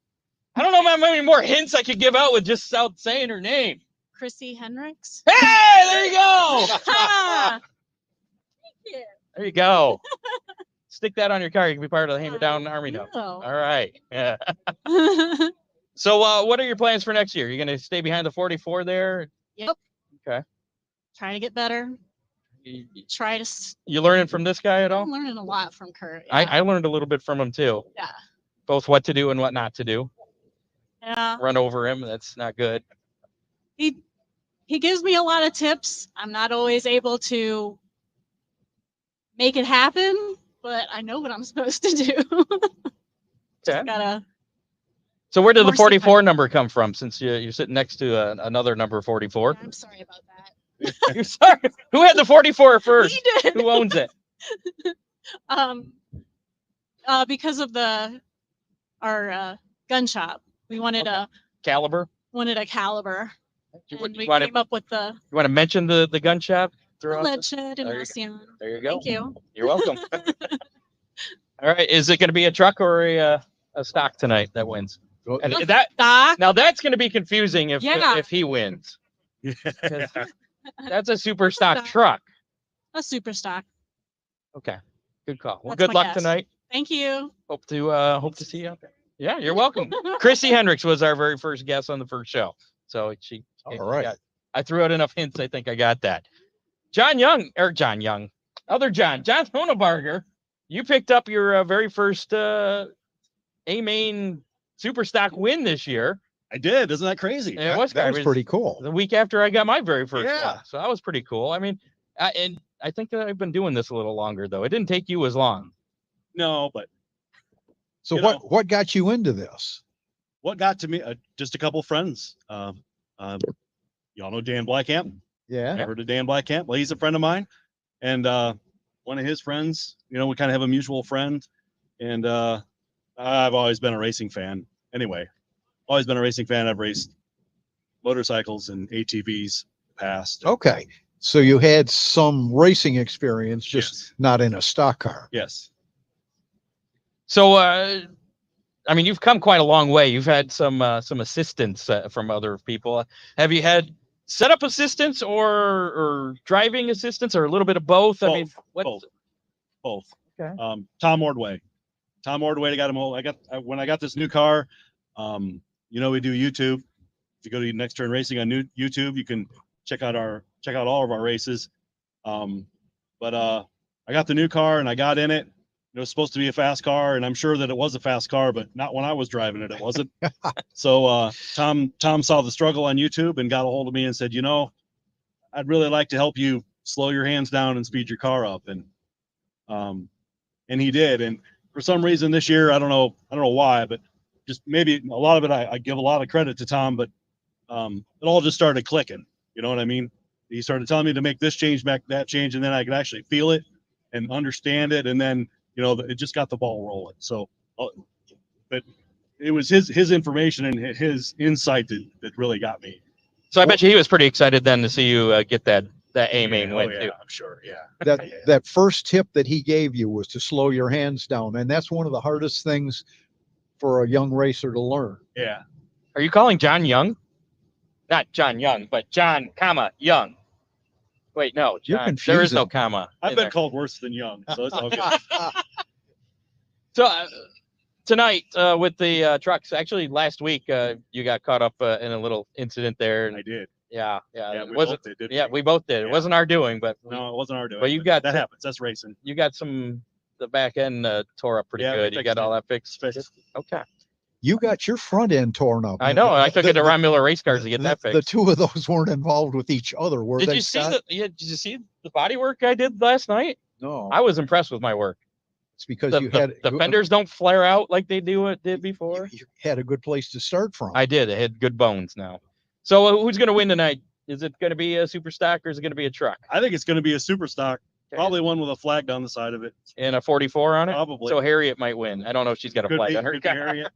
I don't know how many more hints I could give out with just saying her name. Chrissy Hendricks. Hey, there you go. Ah, There you go. Stick that on your car. You can be part of the Hammer Down Army now. no. All right. Yeah. So what are your plans for next year? You're going to stay behind the 44 there? Yep. Okay. Trying to get better. You, Try to. s- you learning from this guy at all? I'm learning a lot from Kurt. I learned a little bit from him too. Yeah. Both what to do and what not to do. Yeah. Run over him. That's not good. He gives me a lot of tips. I'm not always able to make it happen, but I know what I'm supposed to do. Okay. Gotta. So where did the More 44 number come from since you're sitting next to another number 44? I'm sorry about that. You're sorry. Who had the 44 first? He did. Who owns it? Because of our gun shop, we wanted Okay. Caliber? a caliber. You, And we want came up with the to mention the gun shop? throughout this? Legend and There you go. Alcyon. There you go. Thank you. You're welcome. All right. Is it going to be a truck or a stock tonight that wins? And that Stock. now that's going to be confusing if Yeah. if he wins. 'Cause that's a super stock truck. A super stock. Okay. Good call. Well, That's good my luck guess. tonight. Thank you. Hope to see you out there. Yeah, you're welcome. Chrissy Hendricks was our very first guest on the first show. So she All right. I threw out enough hints. I think I got that. John Young, other John Honebarger, you picked up your very first A-Main super stock win this year. I did. Isn't that crazy? And it was That kind was of pretty cool. the week after I got my very first Yeah. one. So that was pretty cool. I mean, and I think that I've been doing this a little longer though. It didn't take you as long. No, but So You what know. what got you into this? what got to me? Just a couple friends. Y'all know Dan Blackkamp? Yeah. Heard of Dan Blackkamp? Well, he's a friend of mine, and one of his friends. You know, we kind of have a mutual friend, and I've always been a racing fan. Anyway, always been a racing fan. I've raced motorcycles and ATVs past. Okay. So you had some racing experience, just Yes. not in a stock car. Yes. So I mean, you've come quite a long way. You've had some assistance from other people. Have you had setup assistance or driving assistance or a little bit of both? I mean, Both. Okay. Tom Ordway. Tom Ordway got him all. When I got this new car. You know, we do YouTube. If you go to Next Turn Racing on YouTube, you can check out all of our races. But I got the new car and I got in it. It was supposed to be a fast car, and I'm sure that it was a fast car, but not when I was driving it. It wasn't. So Tom saw the struggle on YouTube and got a hold of me and said, you know, I'd really like to help you slow your hands down and speed your car up. And he did. And for some reason this year, I don't know why, but just maybe a lot of it, I give a lot of credit to Tom, but it all just started clicking. You know what I mean? He started telling me to make this change, back that change, and then I could actually feel it and understand it. And then, you know, it just got the ball rolling. So, but it was his information and his insight that really got me. so I bet you he was pretty excited then to see you get that that A main Yeah, win yeah, too. I'm sure. Yeah. That first tip that he gave you was to slow your hands down, and that's one of the hardest things for a young racer to learn. Yeah. Are you calling John Young? Not John Young, but John, comma, Young. Wait, no, You're John. There is no confusing. comma. I've in been there. called worse than young, so it's all good. So tonight with the trucks, actually last week you got caught up in a little incident there. I did. Yeah. Yeah, It we wasn't. both did, didn't Yeah, we both did. It Yeah. wasn't our doing, but No, it wasn't our doing. But you got that happens. That's racing. You got the back end tore up pretty Yeah, we good. You fixed got all it. that fixed. Okay. You got your front end torn up. I know. I took it to Ron Miller Race Cars to get that The fixed. two of those weren't involved with each other, were Did they, you see Scott? did you see the body work I did last night? No. I was impressed with my work. It's because The, you the, had the fenders don't flare out like they did before. you had a good place to start from. I did. I had good bones now. So who's going to win tonight? Is it going to be a super stock or is it going to be a truck? I think it's going to be a super stock. Probably one with a flag down the side of it. And a 44 on it? Probably. So Harriet might win. I don't know if she's got a Could flag be- on her. could be Harriet.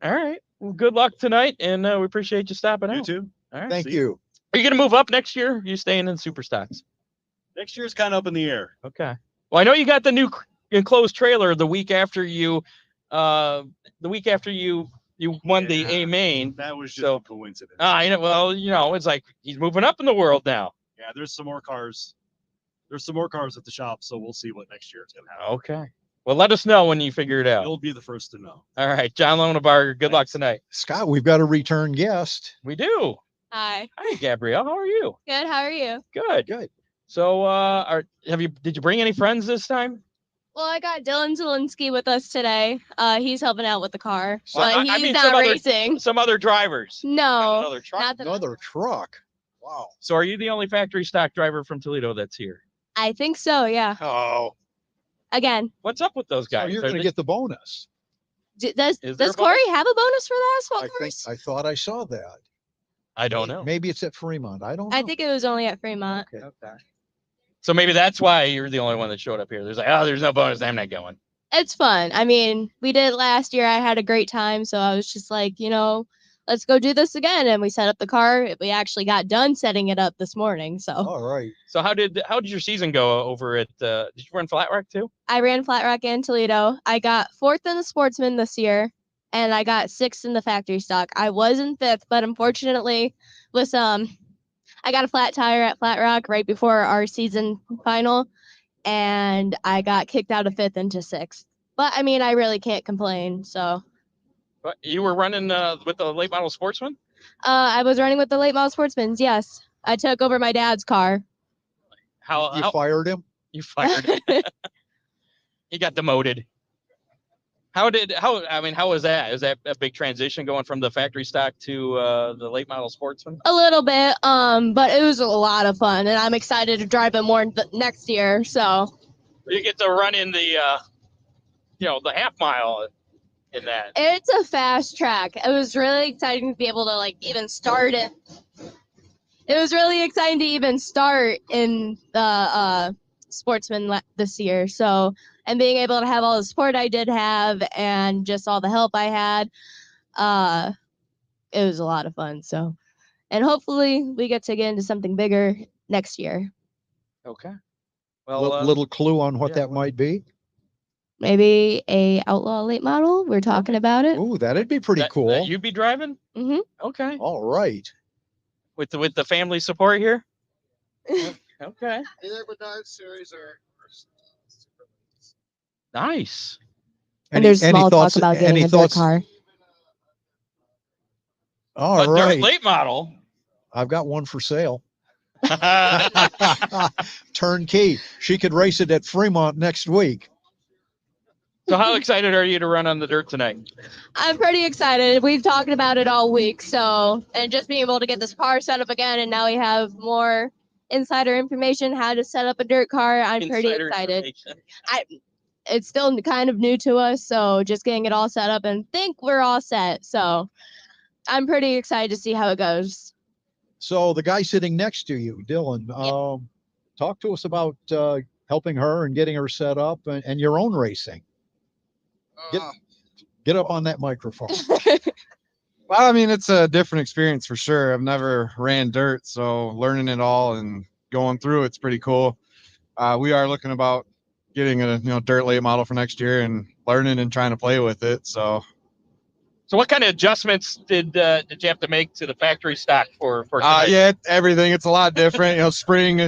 All right. Well, good luck tonight, and we appreciate you stopping out. You too. All right. Thank See you. Are you going to move up next year? Or are you staying in super stocks? Next year's kind of up in the air. Okay. Well, I know you got the new enclosed trailer the week after you won the A main. That was just a coincidence. I know. Well, it's like he's moving up in the world now. Yeah, there's some more cars. There's some more cars at the shop, so we'll see what next year is going to happen. Okay. Well, let us know when you figure it out. You'll be the first to know. All right, John Lonebarger. Good luck tonight. Scott, we've got a return guest. We do. Hi. Hi, Gabrielle. How are you? Good. How are you? Good. Good. So, did you bring any friends this time? Well, I got Dylan Zielinski with us today. He's helping out with the car, Well, but I he's mean not some other- racing. Some other drivers. No, Another truck. not that Another truck. Wow. So, are you the only factory stock driver from Toledo that's here? I think so. Yeah. Oh. Again, What's up with those So guys? you're Are going to they- get the bonus. does Is there a Corey have a bonus for the asphalt I think course? I thought I saw that. I don't know. Maybe it's at Fremont. I don't know. I think it was only at Fremont. Okay. So maybe that's why you're the only one that showed up here. There's like, oh, there's no bonus. I'm not going. It's fun. I mean, we did it last year. I had a great time, so I was just like, let's go do this again. And we set up the car. We actually got done setting it up this morning. So All right. So how did your season go over at? Did you run Flat Rock too? I ran Flat Rock in Toledo. I got 4th in the Sportsman this year, and I got 6th in the factory stock. I was in 5th, but unfortunately, with I got a flat tire at Flat Rock right before our season final, and I got kicked out of 5th into 6th. But I mean, I really can't complain. So But you were running with the late model Sportsman. I was running with the late model Sportsmans. Yes, I took over my dad's car. You fired him? You fired him. He got demoted. How was that? Is that a big transition going from the factory stock to the late model Sportsman? A little bit, but it was a lot of fun, and I'm excited to drive it more next year. So You get to run in the the half mile in that. it's a fast track. It was really exciting to be able to even start it. It was really exciting to even start in the Sportsman this year. So, and being able to have all the support I did have and just all the help I had, it was a lot of fun. So, and hopefully we get to get into something bigger next year. Okay. Well, Little clue on what that might be? Maybe a outlaw late model. We're talking about it. Ooh, that'd be pretty cool. You'd be driving? Mm-hmm. Okay. All right. With the family support here. Okay. Either the dive series or Nice. And there's small talk about getting a dirt car. All A dirt right. late model. I've got one for sale. Turnkey. She could race it at Fremont next week. So how excited are you to run on the dirt tonight? I'm pretty excited. We've talked about it all week. So, and just being able to get this car set up again, and now we have more insider information how to set up a dirt car. I'm pretty Insider excited. information. It's still kind of new to us, so just getting it all set up and think we're all set. So, I'm pretty excited to see how it goes. So the guy sitting next to you, Dylan, talk to us about helping her and getting her set up and your own racing. Get up on that microphone. Well, I mean, it's a different experience for sure. I've never ran dirt, so learning it all and going through it's pretty cool. We are looking about getting a dirt late model for next year and learning and trying to play with it. So what kind of adjustments did you have to make to the factory stock for yeah, everything. It's a lot different. Spring,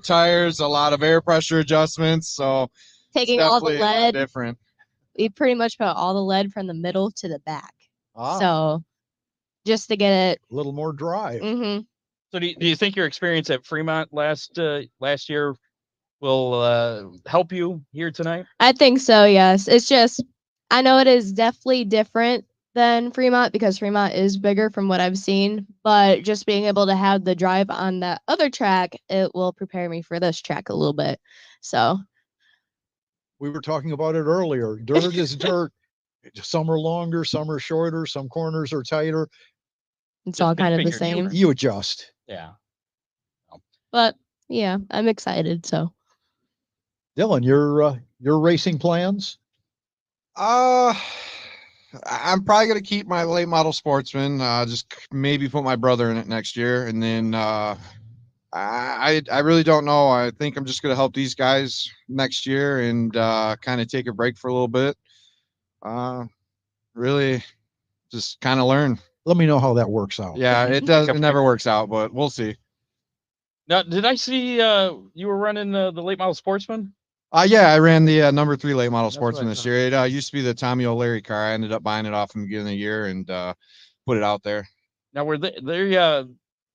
tires, a lot of air pressure adjustments. So Taking all the definitely a lot lead. different. We pretty much put all the lead from the middle to the back. Ah. So just to get it a little more drive. Mm-hmm. So do you think your experience at Fremont last year will help you here tonight? I think so, yes. It's just, I know it is definitely different than Fremont because Fremont is bigger from what I've seen, but just being able to have the drive on that other track, it will prepare me for this track a little bit. So we were talking about it earlier. Dirt is dirt. Some are longer, some are shorter, some corners are tighter. It's all kind of the same. You adjust. Yeah. But yeah, I'm excited. So Dylan, your racing plans? I'm probably gonna keep my late model Sportsman. Just maybe put my brother in it next year, and then I really don't know. I think I'm just gonna help these guys next year and kind of take a break for a little bit. Really, just kind of learn. Let me know how that works out. Yeah, it does. It never works out, but we'll see. Now, did I see you were running the late model Sportsman? Yeah, I ran the number 3 late model what Sportsman I this year. It used to be the Tommy O'Leary car. I ended up buying it off him beginning of the year and put it out there. Now, were they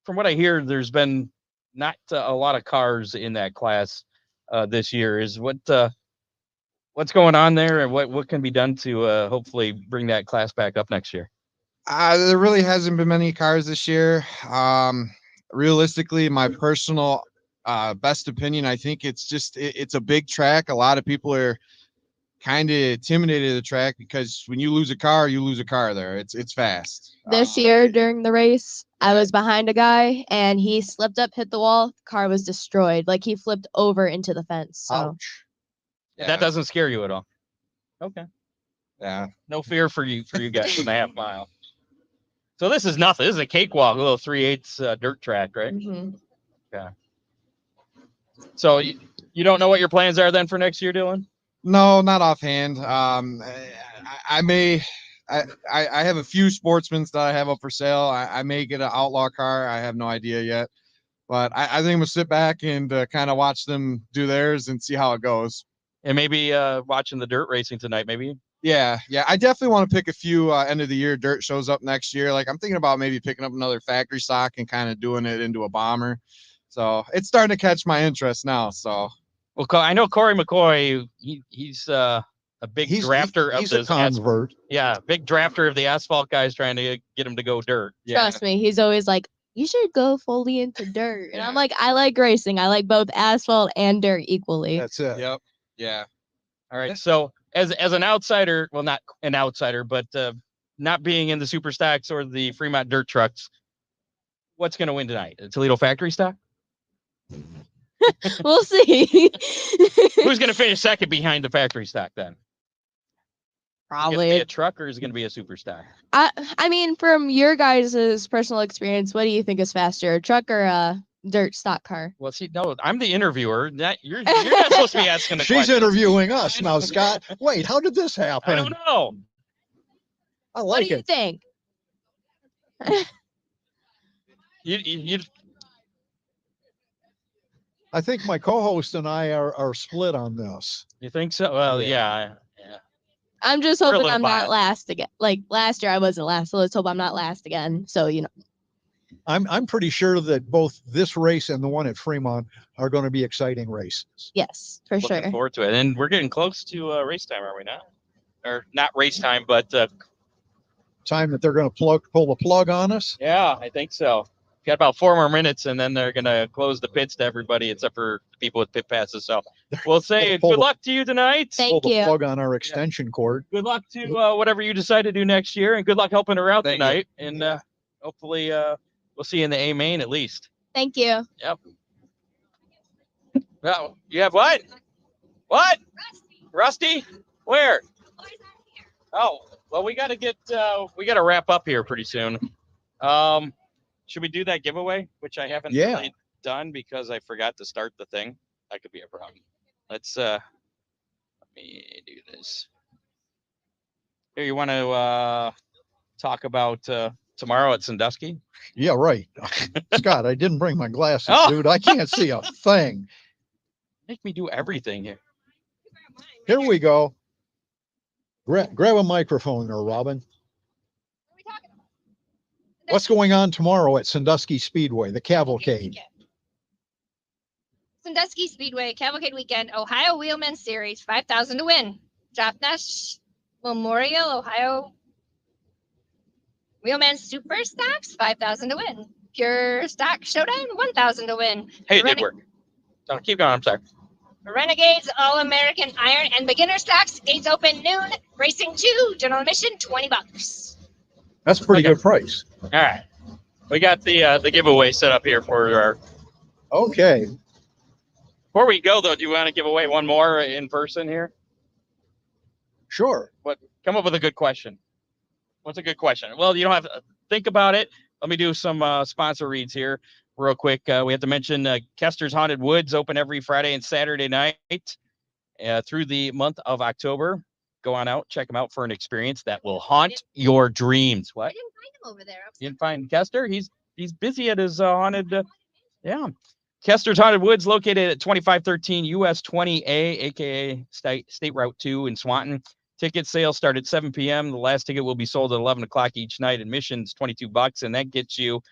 from what I hear, there's been not a lot of cars in that class this year. Is what's going on there, and what can be done to hopefully bring that class back up next year? There really hasn't been many cars this year. Realistically, my personal best opinion, I think it's a big track. A lot of people are kind of intimidated of the track because when you lose a car, you lose a car there. It's fast. this year during the race, I was behind a guy and he slipped up, hit the wall. The car was destroyed. Like he flipped over into the fence. So Ouch. Yeah. That doesn't scare you at all. Okay. Yeah. No fear for you guys in the half mile. So this is nothing. This is a cakewalk, a little 3/8 dirt track, right? Mm-hmm. Okay. So you don't know what your plans are then for next year, Dylan? No, not offhand. I may. I have a few Sportsmans that I have up for sale. I may get an outlaw car. I have no idea yet, but I think I'm gonna sit back and kind of watch them do theirs and see how it goes. And maybe watching the dirt racing tonight, maybe. Yeah. I definitely want to pick a few end of the year dirt shows up next year. Like I'm thinking about maybe picking up another factory stock and kind of doing it into a bomber. So it's starting to catch my interest now. So, well, I know Corey McCoy. He's a big drafter of he's this a convert. Yeah, big drafter of the asphalt guys, trying to get him to go dirt. Trust me, he's always like, you should go fully into dirt. And I'm like, I like racing. I like both asphalt and dirt equally. That's it. Yep. Yeah. All right. So as an outsider, well, not an outsider, but not being in the super stocks or the Fremont dirt trucks, what's going to win tonight? A Toledo factory stock? We'll see. Who's going to finish second behind the factory stock then? Probably be a truck, or is it going to be a super stock? I mean, from your guys' personal experience, what do you think is faster, a truck or a dirt stock car? Well, see, no, I'm the interviewer. You're not supposed to be asking the She's question. interviewing us now, Scott. Wait, how did this happen? I don't know. I like What do you it. think? You I think my co-host and I are split on this. You think so? Well, yeah. I'm just We're a hoping little I'm not biased. last again. Like last year, I wasn't last, so let's hope I'm not last again. So I'm pretty sure that both this race and the one at Fremont are going to be exciting races. Yes, for Looking sure. forward to it. And we're getting close to race time, are we not? Or not race time, but Time that they're going to pull the plug on us. yeah, I think so. Got about 4 more minutes, and then they're going to close the pits to everybody except for the people with pit passes. So we'll say Pull good the- luck to you tonight. Pull the plug on our extension cord. Good luck to whatever you decide to do next year, and good luck helping her out tonight. And hopefully we'll see you in the A main at least. Thank you. Yep. Well, you have what? What? Rusty? Where? Oh, Well, we got to wrap up here pretty soon. Should we do that giveaway, which I haven't really done because I forgot to start the thing? That could be a problem. Let's let me do this. Here, you want to talk about tomorrow at Sandusky? Yeah, right. Scott, I didn't bring my glasses, Oh. dude. I can't see a thing. Make me do everything here. Here we go. Grab a microphone there, Robin. What's going on tomorrow at Sandusky Speedway, the cavalcade? Sandusky Speedway Cavalcade Weekend, Ohio Wheelman Series, 5,000 to win. Drop Nash Memorial, Ohio Wheelman Super Stocks, 5,000 to win. Pure Stock Showdown, 1,000 to win. Hey, it did work. Oh, keep going. I'm sorry. Renegades All-American Iron and Beginner Stocks, gates open noon. Racing 2, general admission, $20. That's a pretty good price. All right. We got the giveaway set up here for our. Okay. Before we go, though, do you want to give away one more in person here? Sure. What? Come up with a good question. What's a good question? Well, you don't have to think about it. Let me do some sponsor reads here real quick. We have to mention Kester's Haunted Woods open every Friday and Saturday night through the month of October. Go on out, check them out for an experience that will haunt your dreams. What? I didn't find him over there. You didn't find Kester? He's busy at his haunted. Yeah. Kester's Haunted Woods, located at 2513 US 20A, aka State Route 2 in Swanton. Ticket sales start at 7 p.m. The last ticket will be sold at 11 o'clock each night. Admission's $22, and that gets you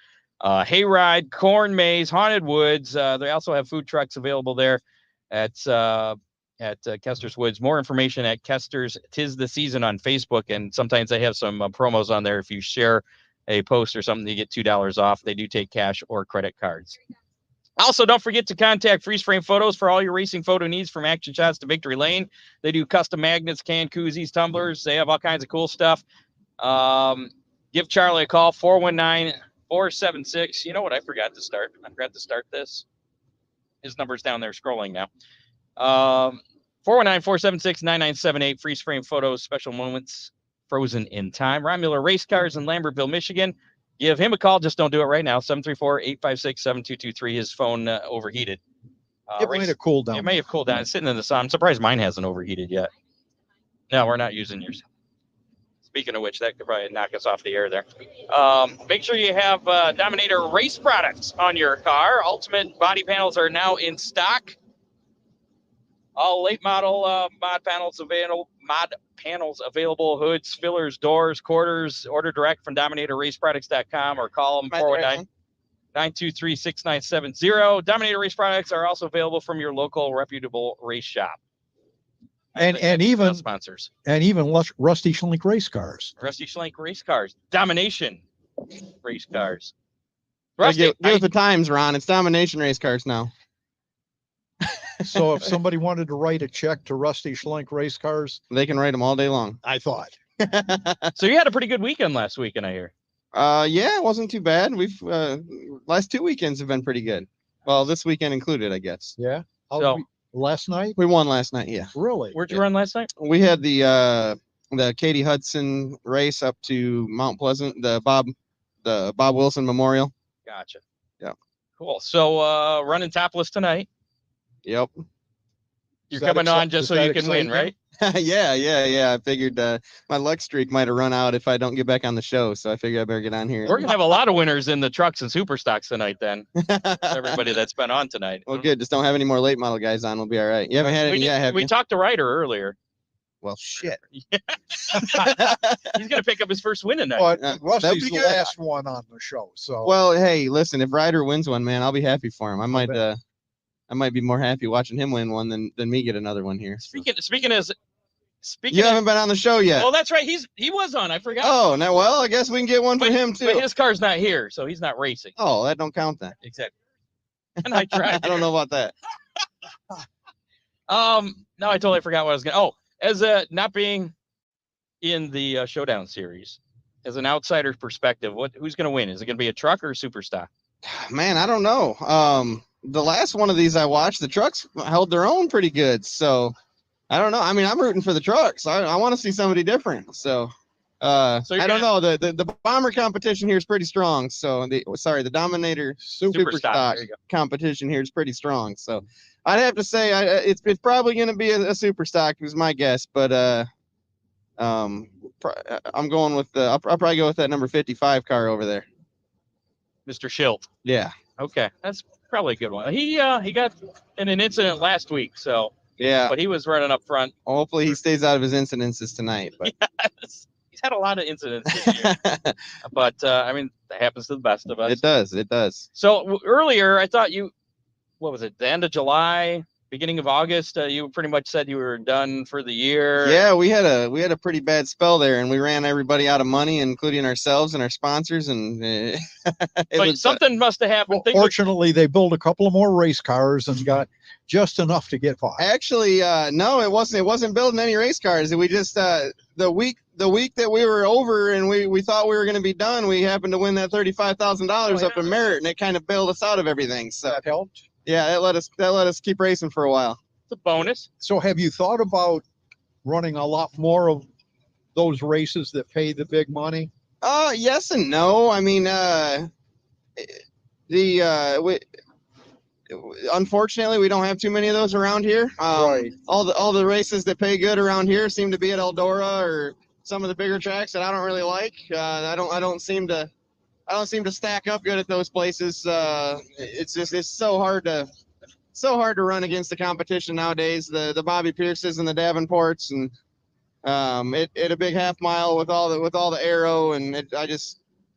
hayride, corn maze, haunted woods. They also have food trucks available there at Kester's Woods. More information at Kester's 'Tis the Season on Facebook, and sometimes they have some promos on there. If you share a post or something, you get $2 off. They do take cash or credit cards. Also, don't forget to contact Freeze Frame Photos for all your racing photo needs, from action shots to victory lane. They do custom magnets, can koozies, tumblers. They have all kinds of cool stuff. Give Charlie a call, 419-476. You know what? I forgot to start. I forgot to start this. His number's down there scrolling now. 419-476-9978. Freeze Frame Photos, special moments frozen in time. Romular Race Cars in Lambertville, Michigan. Give him a call. Just don't do it right now. 734-856-7223. His phone overheated. It might have cooled down. It may have cooled down. It's sitting in the sun. I'm surprised mine hasn't overheated yet. No, we're not using yours. Speaking of which, that could probably knock us off the air there. Make sure you have Dominator race products on your car. Ultimate body panels are now in stock. All late model mod panels available. Hoods, fillers, doors, quarters. Order direct from DominatorRaceProducts.com or call them 419-923-6970. Dominator Race Products are also available from your local reputable race shop. And even sponsors. And even Rusty Schlink race cars. Rusty Schlink race cars. Domination race cars. Give us the times, Ron. It's Domination race cars now. So if somebody wanted to write a check to Rusty Schlink race cars, they can write them all day long. I thought. So you had a pretty good weekend last weekend, I hear. Yeah, it wasn't too bad. We've last 2 weekends have been pretty good. Well, this weekend included, I guess. Yeah. Last night? We won last night, yeah. Really? Where'd you run last night? We had the Katie Hudson race up to Mount Pleasant, the Bob Wilson Memorial. Gotcha. Yeah. Cool. So running topless tonight. Yep. You're coming on just so you can win, right? Yeah. I figured my luck streak might have run out if I don't get back on the show, so I figured I better get on here. We're gonna have a lot of winners in the trucks and super stocks tonight. Then everybody that's been on tonight. Well, good. Just don't have any more late model guys on. We'll be all right. You haven't had any yet, have you? We talked to Ryder earlier. Well, shit. He's gonna pick up his first win tonight. But Rusty's the last one on the show. So well, hey, listen, if Ryder wins one, man, I'll be happy for him. I might be more happy watching him win one than me get another one here. Speaking. You haven't been on the show yet. Oh, that's right. He was on. I forgot. Oh, now well, I guess we can get one for him too. But his car's not here, so he's not racing. Oh, that don't count then. Exactly. And I tried. I don't know about that. No, I totally forgot what I was gonna. Oh, as not being in the showdown series, as an outsider's perspective, who's gonna win? Is it gonna be a truck or a superstar? Man, I don't know. The last one of these I watched, the trucks held their own pretty good. So I don't know. I mean, I'm rooting for the trucks. I want to see somebody different. So So you're I don't know. The bomber competition here is pretty strong. So the Dominator Super Stock There you go. competition here is pretty strong. So I'd have to say it's probably going to be a Super Stock is my guess. But I'm going with I'll probably go with that number 55 car over there. Mr. Schilt. Yeah. Okay, that's probably a good one. He got in an incident last week, so Yeah. but he was running up front. Hopefully he stays out of his incidences tonight. But Yes. He's had a lot of incidents this year. But I mean, that happens to the best of us. it does. It does. So earlier, I thought what was it, the end of July, beginning of August, you pretty much said you were done for the year. Yeah, we had a pretty bad spell there, and we ran everybody out of money, including ourselves and our sponsors. And But something must have happened. Well, fortunately, they built a couple of more race cars and got just enough to get by. Actually, no, it wasn't building any race cars. We just the week that we were over and we thought we were going to be done, we happened to win that $35,000 up in Merritt, and it kind of bailed us out of everything. So that helped. Yeah, that let us keep racing for a while. It's a bonus. So have you thought about running a lot more of those races that pay the big money? Yes and no. I mean, unfortunately, we don't have too many of those around here. Right. All the races that pay good around here seem to be at Eldora or some of the bigger tracks that I don't really like. I don't seem to stack up good at those places. It's so hard to run against the competition nowadays. The Bobby Pierces and the Davenports and it a big half mile with all the aero and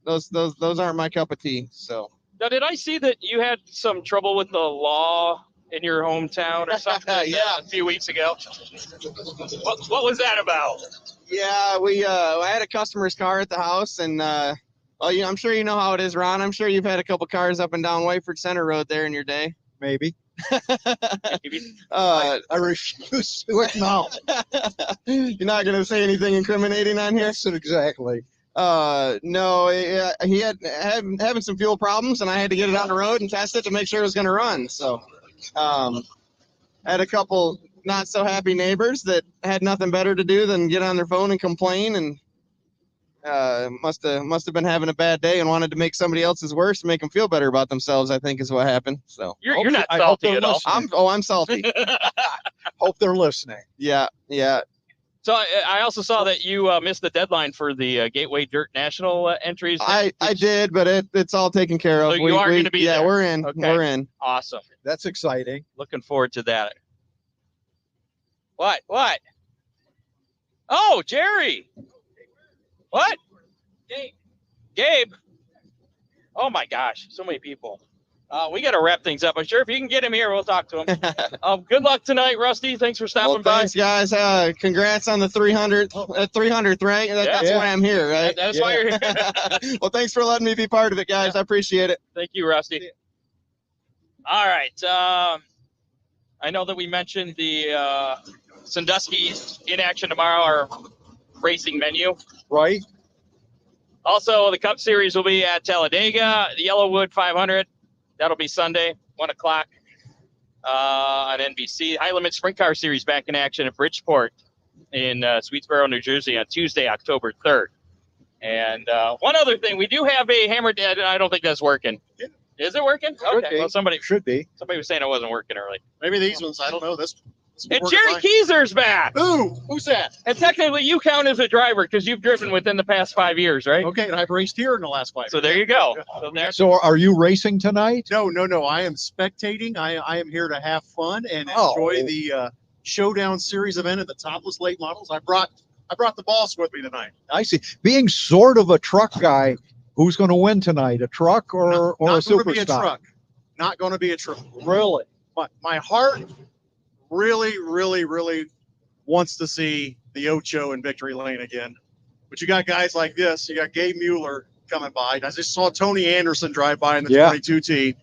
those aren't my cup of tea. So. Now, did I see that you had some trouble with the law in your hometown or something? Yeah, a few weeks ago. What was that about? Yeah, I had a customer's car at the house, and I'm sure you know how it is, Ron. I'm sure you've had a couple cars up and down Wayford Center Road there in your day. Maybe. I refuse to acknowledge. You're not going to say anything incriminating on here? Yes, exactly. No, he had having some fuel problems, and I had to get it on the road and test it to make sure it was going to run. So, had a couple not so happy neighbors that had nothing better to do than get on their phone and complain, and must have been having a bad day and wanted to make somebody else's worse to make them feel better about themselves. I think is what happened. So you're not salty at all. I'm salty. Hope they're listening. Yeah. So I also saw that you missed the deadline for the Gateway Dirt National entries. I did, but it's all taken care of. So you are going to be there. Yeah, we're in. Okay. We're in. Awesome. That's exciting. Looking forward to that. What? Oh, Jerry. What? Gabe. Oh my gosh, so many people. We got to wrap things up. I'm sure if you can get him here, we'll talk to him. Good luck tonight, Rusty. Thanks for stopping by. Thanks, guys. Congrats on the 300th, right? That's why I'm here, right? That's why you're here. Well, thanks for letting me be part of it, guys. I appreciate it. Thank you, Rusty. All right. I know that we mentioned the Sandusky in action tomorrow, our racing menu. Right. Also, the Cup Series will be at Talladega, the Yellowwood 500. That'll be Sunday, 1 o'clock on NBC. High Limit Sprint Car Series back in action at Bridgeport in Swedesboro, New Jersey on Tuesday, October 3rd. And one other thing, we do have a Hammer. I don't think that's working. Is it working? Okay. Well, somebody should be. Somebody was saying it wasn't working early. Maybe these ones. I don't know. This And Jerry Keezer's back. Ooh, who's that? And technically, you count as a driver because you've driven within the past 5 years, right? Okay, and I've raced here in the last 5 So there you go. So are you racing tonight? No. I am spectating. I am here to have fun and enjoy the Showdown Series event at the topless late models. I brought the boss with me tonight. I see. Being sort of a truck guy, who's going to win tonight? A truck or a super be a stock? truck. Not going to be a truck. Really? But my heart really, really, really wants to see the Ocho in victory lane again. But you got guys like this. You got Gabe Mueller coming by. I just saw Tony Anderson drive by in the 22T.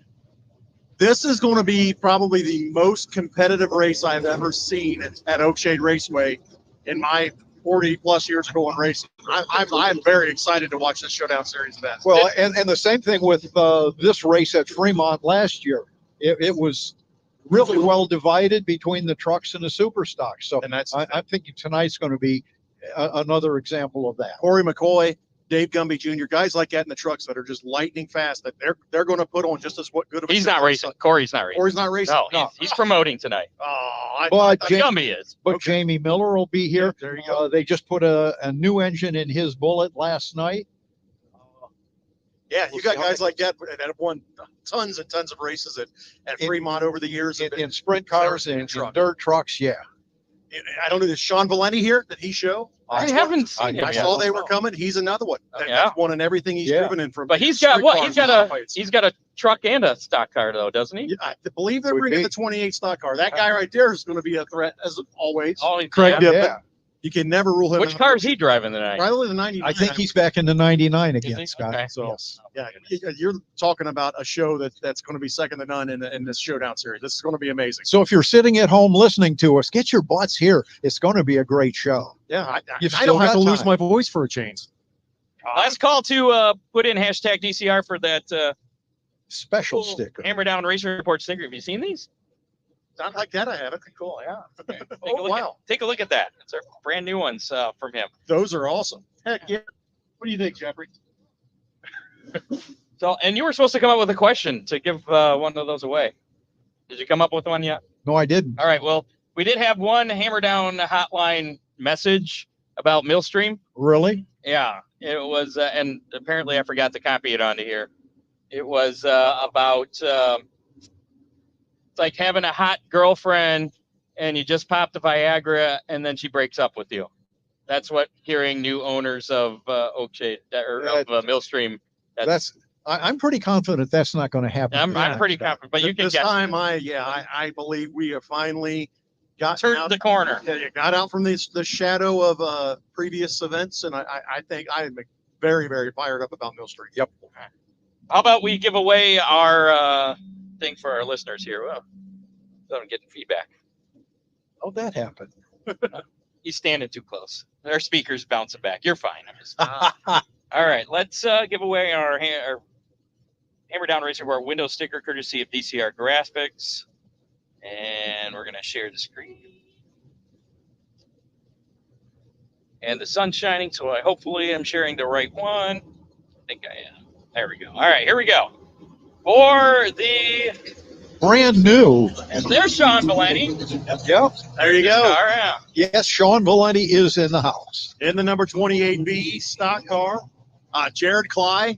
This is going to be probably the most competitive race I've ever seen at Oakshade Raceway in my 40-plus years of going racing. I'm very excited to watch this Showdown Series event. Well, and the same thing with this race at Fremont last year. It was really well divided between the trucks and the super stocks. So I'm thinking tonight's going to be another example of that. Corey McCoy, Dave Gumby Jr., guys like that in the trucks that are just lightning fast. That they're going to put on just as good of a. He's not racing. Corey's not racing. Corey's not racing. No, he's promoting tonight. Oh, But Gumby is. But Jamie Miller will be here. There you go. They just put a new engine in his Bullet last night. Yeah, you got guys like that have won tons and tons of races at Fremont over the years. In sprint cars and dirt trucks, yeah. I don't know. Is Sean Valenti here? Did he show? I haven't seen him I yet. saw they were coming. He's another one. Yeah. That's one in everything he's driven in from. But he's got sprint what? cars He's got a truck and a stock car though, doesn't he? Yeah, I believe they're bringing the 28 stock car. That guy right there is going to be a threat as always. Craig Dippin. Yeah. You can never rule him. Which out. car is he driving tonight? Probably the 99. I think he's back in the 99 again, he? Scott. Okay. So Yes. yeah, you're talking about a show that's going to be second to none in this showdown series. This is going to be amazing. So if you're sitting at home listening to us, get your butts here. It's going to be a great show. Yeah, I You've don't still have to got lose time. my voice for a change. Last call to put in hashtag DCR for that Special cool sticker. Hammer Down Racing Report sticker. Have you seen these? Not like that. I haven't. Cool. Yeah. Take a look at that. It's our brand new ones from him. Those are awesome. Heck yeah. What do you think, Jeffrey? So, and you were supposed to come up with a question to give one of those away. Did you come up with one yet? No, I didn't. All right. Well, we did have one Hammer Down hotline message about Millstream. Really? Yeah, it was, and apparently I forgot to copy it onto here. It was about it's like having a hot girlfriend and you just pop the Viagra and then she breaks up with you. That's what hearing new owners of Oakshade or of Millstream. I'm pretty confident that's not going to happen. I'm pretty confident, but you can this guess. time I believe we have finally got Turned the corner. You got out from the shadow of previous events, and I think I am very, very fired up about Millstream. Yep. How about we give away our thing for our listeners here? Well, so I'm getting feedback. How'd that happen? He's standing too close. Our speaker's bouncing back. You're fine. I'm just. All right, let's give away our Hammer Down Racing Report window sticker courtesy of DCR Graphics. And we're going to share the screen. And the sun's shining, so I hopefully I'm sharing the right one. I think I am. There we go. All right, here we go. For the Brand new. there's Sean Valenti. Yep. There you go. All right. Yes, Sean Valenti is in the house. In the number 28B stock car, Jared Cly,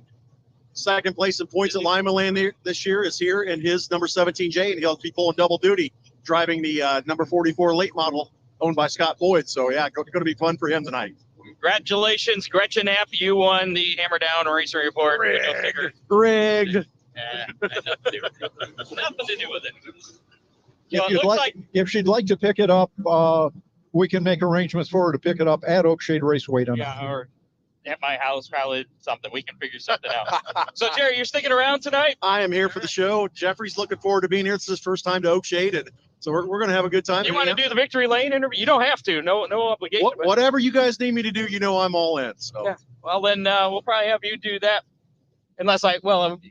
second place in points at Lima Land this year, is here in his number 17J, and he'll be pulling double duty, driving the number 44 late model owned by Scott Boyd. So yeah, going to be fun for him tonight. Congratulations, Gretchen App. You won the Hammer Down Racing Report. window sticker. Greg. Nothing to do with it. If, So it you'd looks like if she'd like to pick it up, we can make arrangements for her to pick it up at Oakshade Raceway tonight. yeah, or at my house, probably something. We can figure something out. So, Jerry, you're sticking around tonight? I am here for the show. Jeffrey's looking forward to being here. It's his first time to Oakshade, and so we're going to have a good time. You want to do the Victory Lane interview? You don't have to. No obligation. but- Whatever you guys need me to do, I'm all in. So Yeah. Well, then we'll probably have you do that. Unless of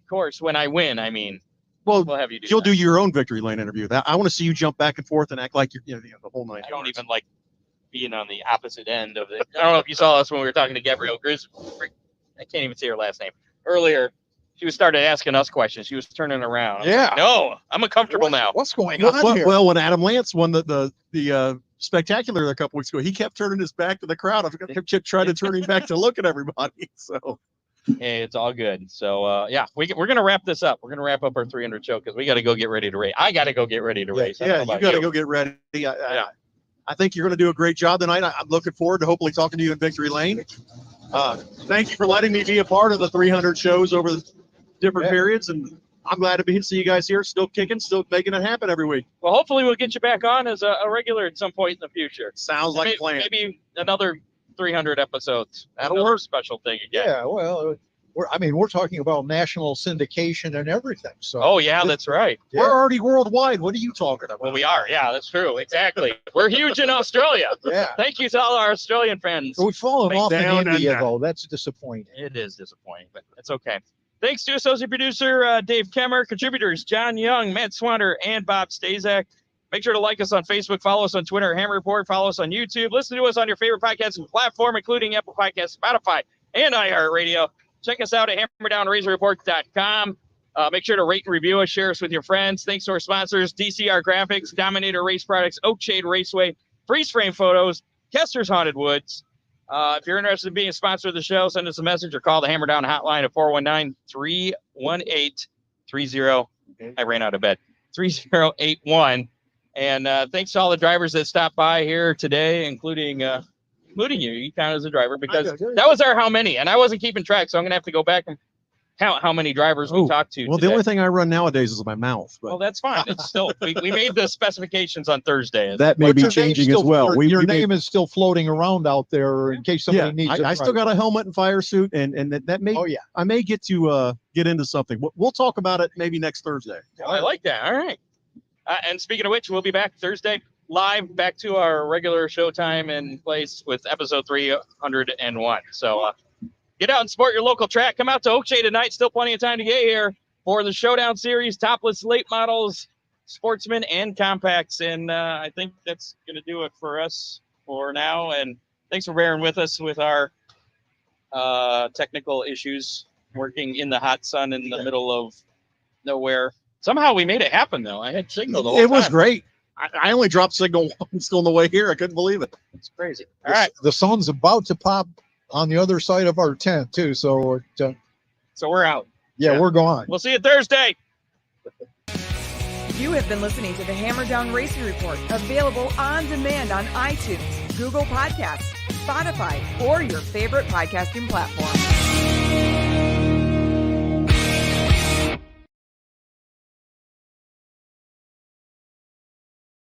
course, when I win, I mean, well, we'll have you do you'll that. do your own victory lane interview. That I want to see you jump back and forth and act like you're the whole night. I don't even like being on the opposite end of it. I don't know if you saw us when we were talking to Gabrielle Gris. I can't even say her last name. Earlier, she started asking us questions. She was turning around. Yeah. No, I'm uncomfortable now. What's going on here? Well, when Adam Lance won the spectacular a couple weeks ago, he kept turning his back to the crowd. I kept trying to turn him back to look at everybody. So Hey, it's all good. So, yeah, we're going to wrap this up. We're going to wrap up our 300 show because we got to go get ready to race. I got to go get ready to race. I don't know you about got to go get ready. I think you're going to do a great job tonight. I'm looking forward to hopefully talking to you in Victory Lane. Thank you for letting me be a part of the 300 shows over the different periods, and I'm glad to see you guys here, still kicking, still making it happen every week. Well, hopefully we'll get you back on as a regular at some point in the future. Sounds like a plan. Maybe another 300 episodes. That'll Another work. Special thing again. Yeah, well, we're talking about national syndication and everything. So. Oh yeah, that's right. We're already worldwide. What are you talking about? Well, we are. Yeah, that's true. Exactly. We're huge in Australia. Yeah. Thank you to all our Australian friends. We've fallen off in Down India, under. though. That's disappointing. It is disappointing, but it's okay. Thanks to associate producer Dave Kemmer, contributors John Young, Matt Swanner, and Bob Stazak. Make sure to like us on Facebook, follow us on Twitter, Hammer Report, follow us on YouTube. Listen to us on your favorite podcasting platform, including Apple Podcasts, Spotify, and iHeartRadio. Check us out at hammerdownracerreport.com. Make sure to rate and review us, share us with your friends. Thanks to our sponsors, DCR Graphics, Dominator Race Products, Oakshade Raceway, Freeze Frame Photos, Kester's Haunted Woods. If you're interested in being a sponsor of the show, send us a message or call the Hammer Down hotline at 419-318-30. I ran out of bed. 3081. And thanks to all the drivers that stopped by here today, including you. You count as a driver because that was our how many, and I wasn't keeping track, so I'm gonna have to go back and count how many drivers we talked to. Well, today. the only thing I run nowadays is my mouth. But Well, that's fine. It's still we made the specifications on Thursday. that may But be your name's changing as still- well. Your we name is still floating around out there in case somebody needs it. I still got a helmet and fire suit, and that may. Oh, yeah. I may get to get into something. We'll talk about it maybe next Thursday. I like that. All right. And speaking of which, we'll be back Thursday live, back to our regular showtime and place with episode 301. So get out and support your local track. Come out to Oakshade tonight. Still plenty of time to get here for the Showdown Series, topless late models, sportsmen, and compacts. And I think that's going to do it for us for now. And thanks for bearing with us with our technical issues, working in the hot sun in the middle of nowhere. Somehow we made it happen, though. I had signal the whole It was time. great. I only dropped signal once on the way here. I couldn't believe it. It's crazy. All right. The sun's about to pop on the other side of our tent too. So So we're out. yeah, we're gone. We'll see you Thursday. You have been listening to the Hammer Down Racing Report, available on demand on iTunes, Google Podcasts, Spotify, or your favorite podcasting platform.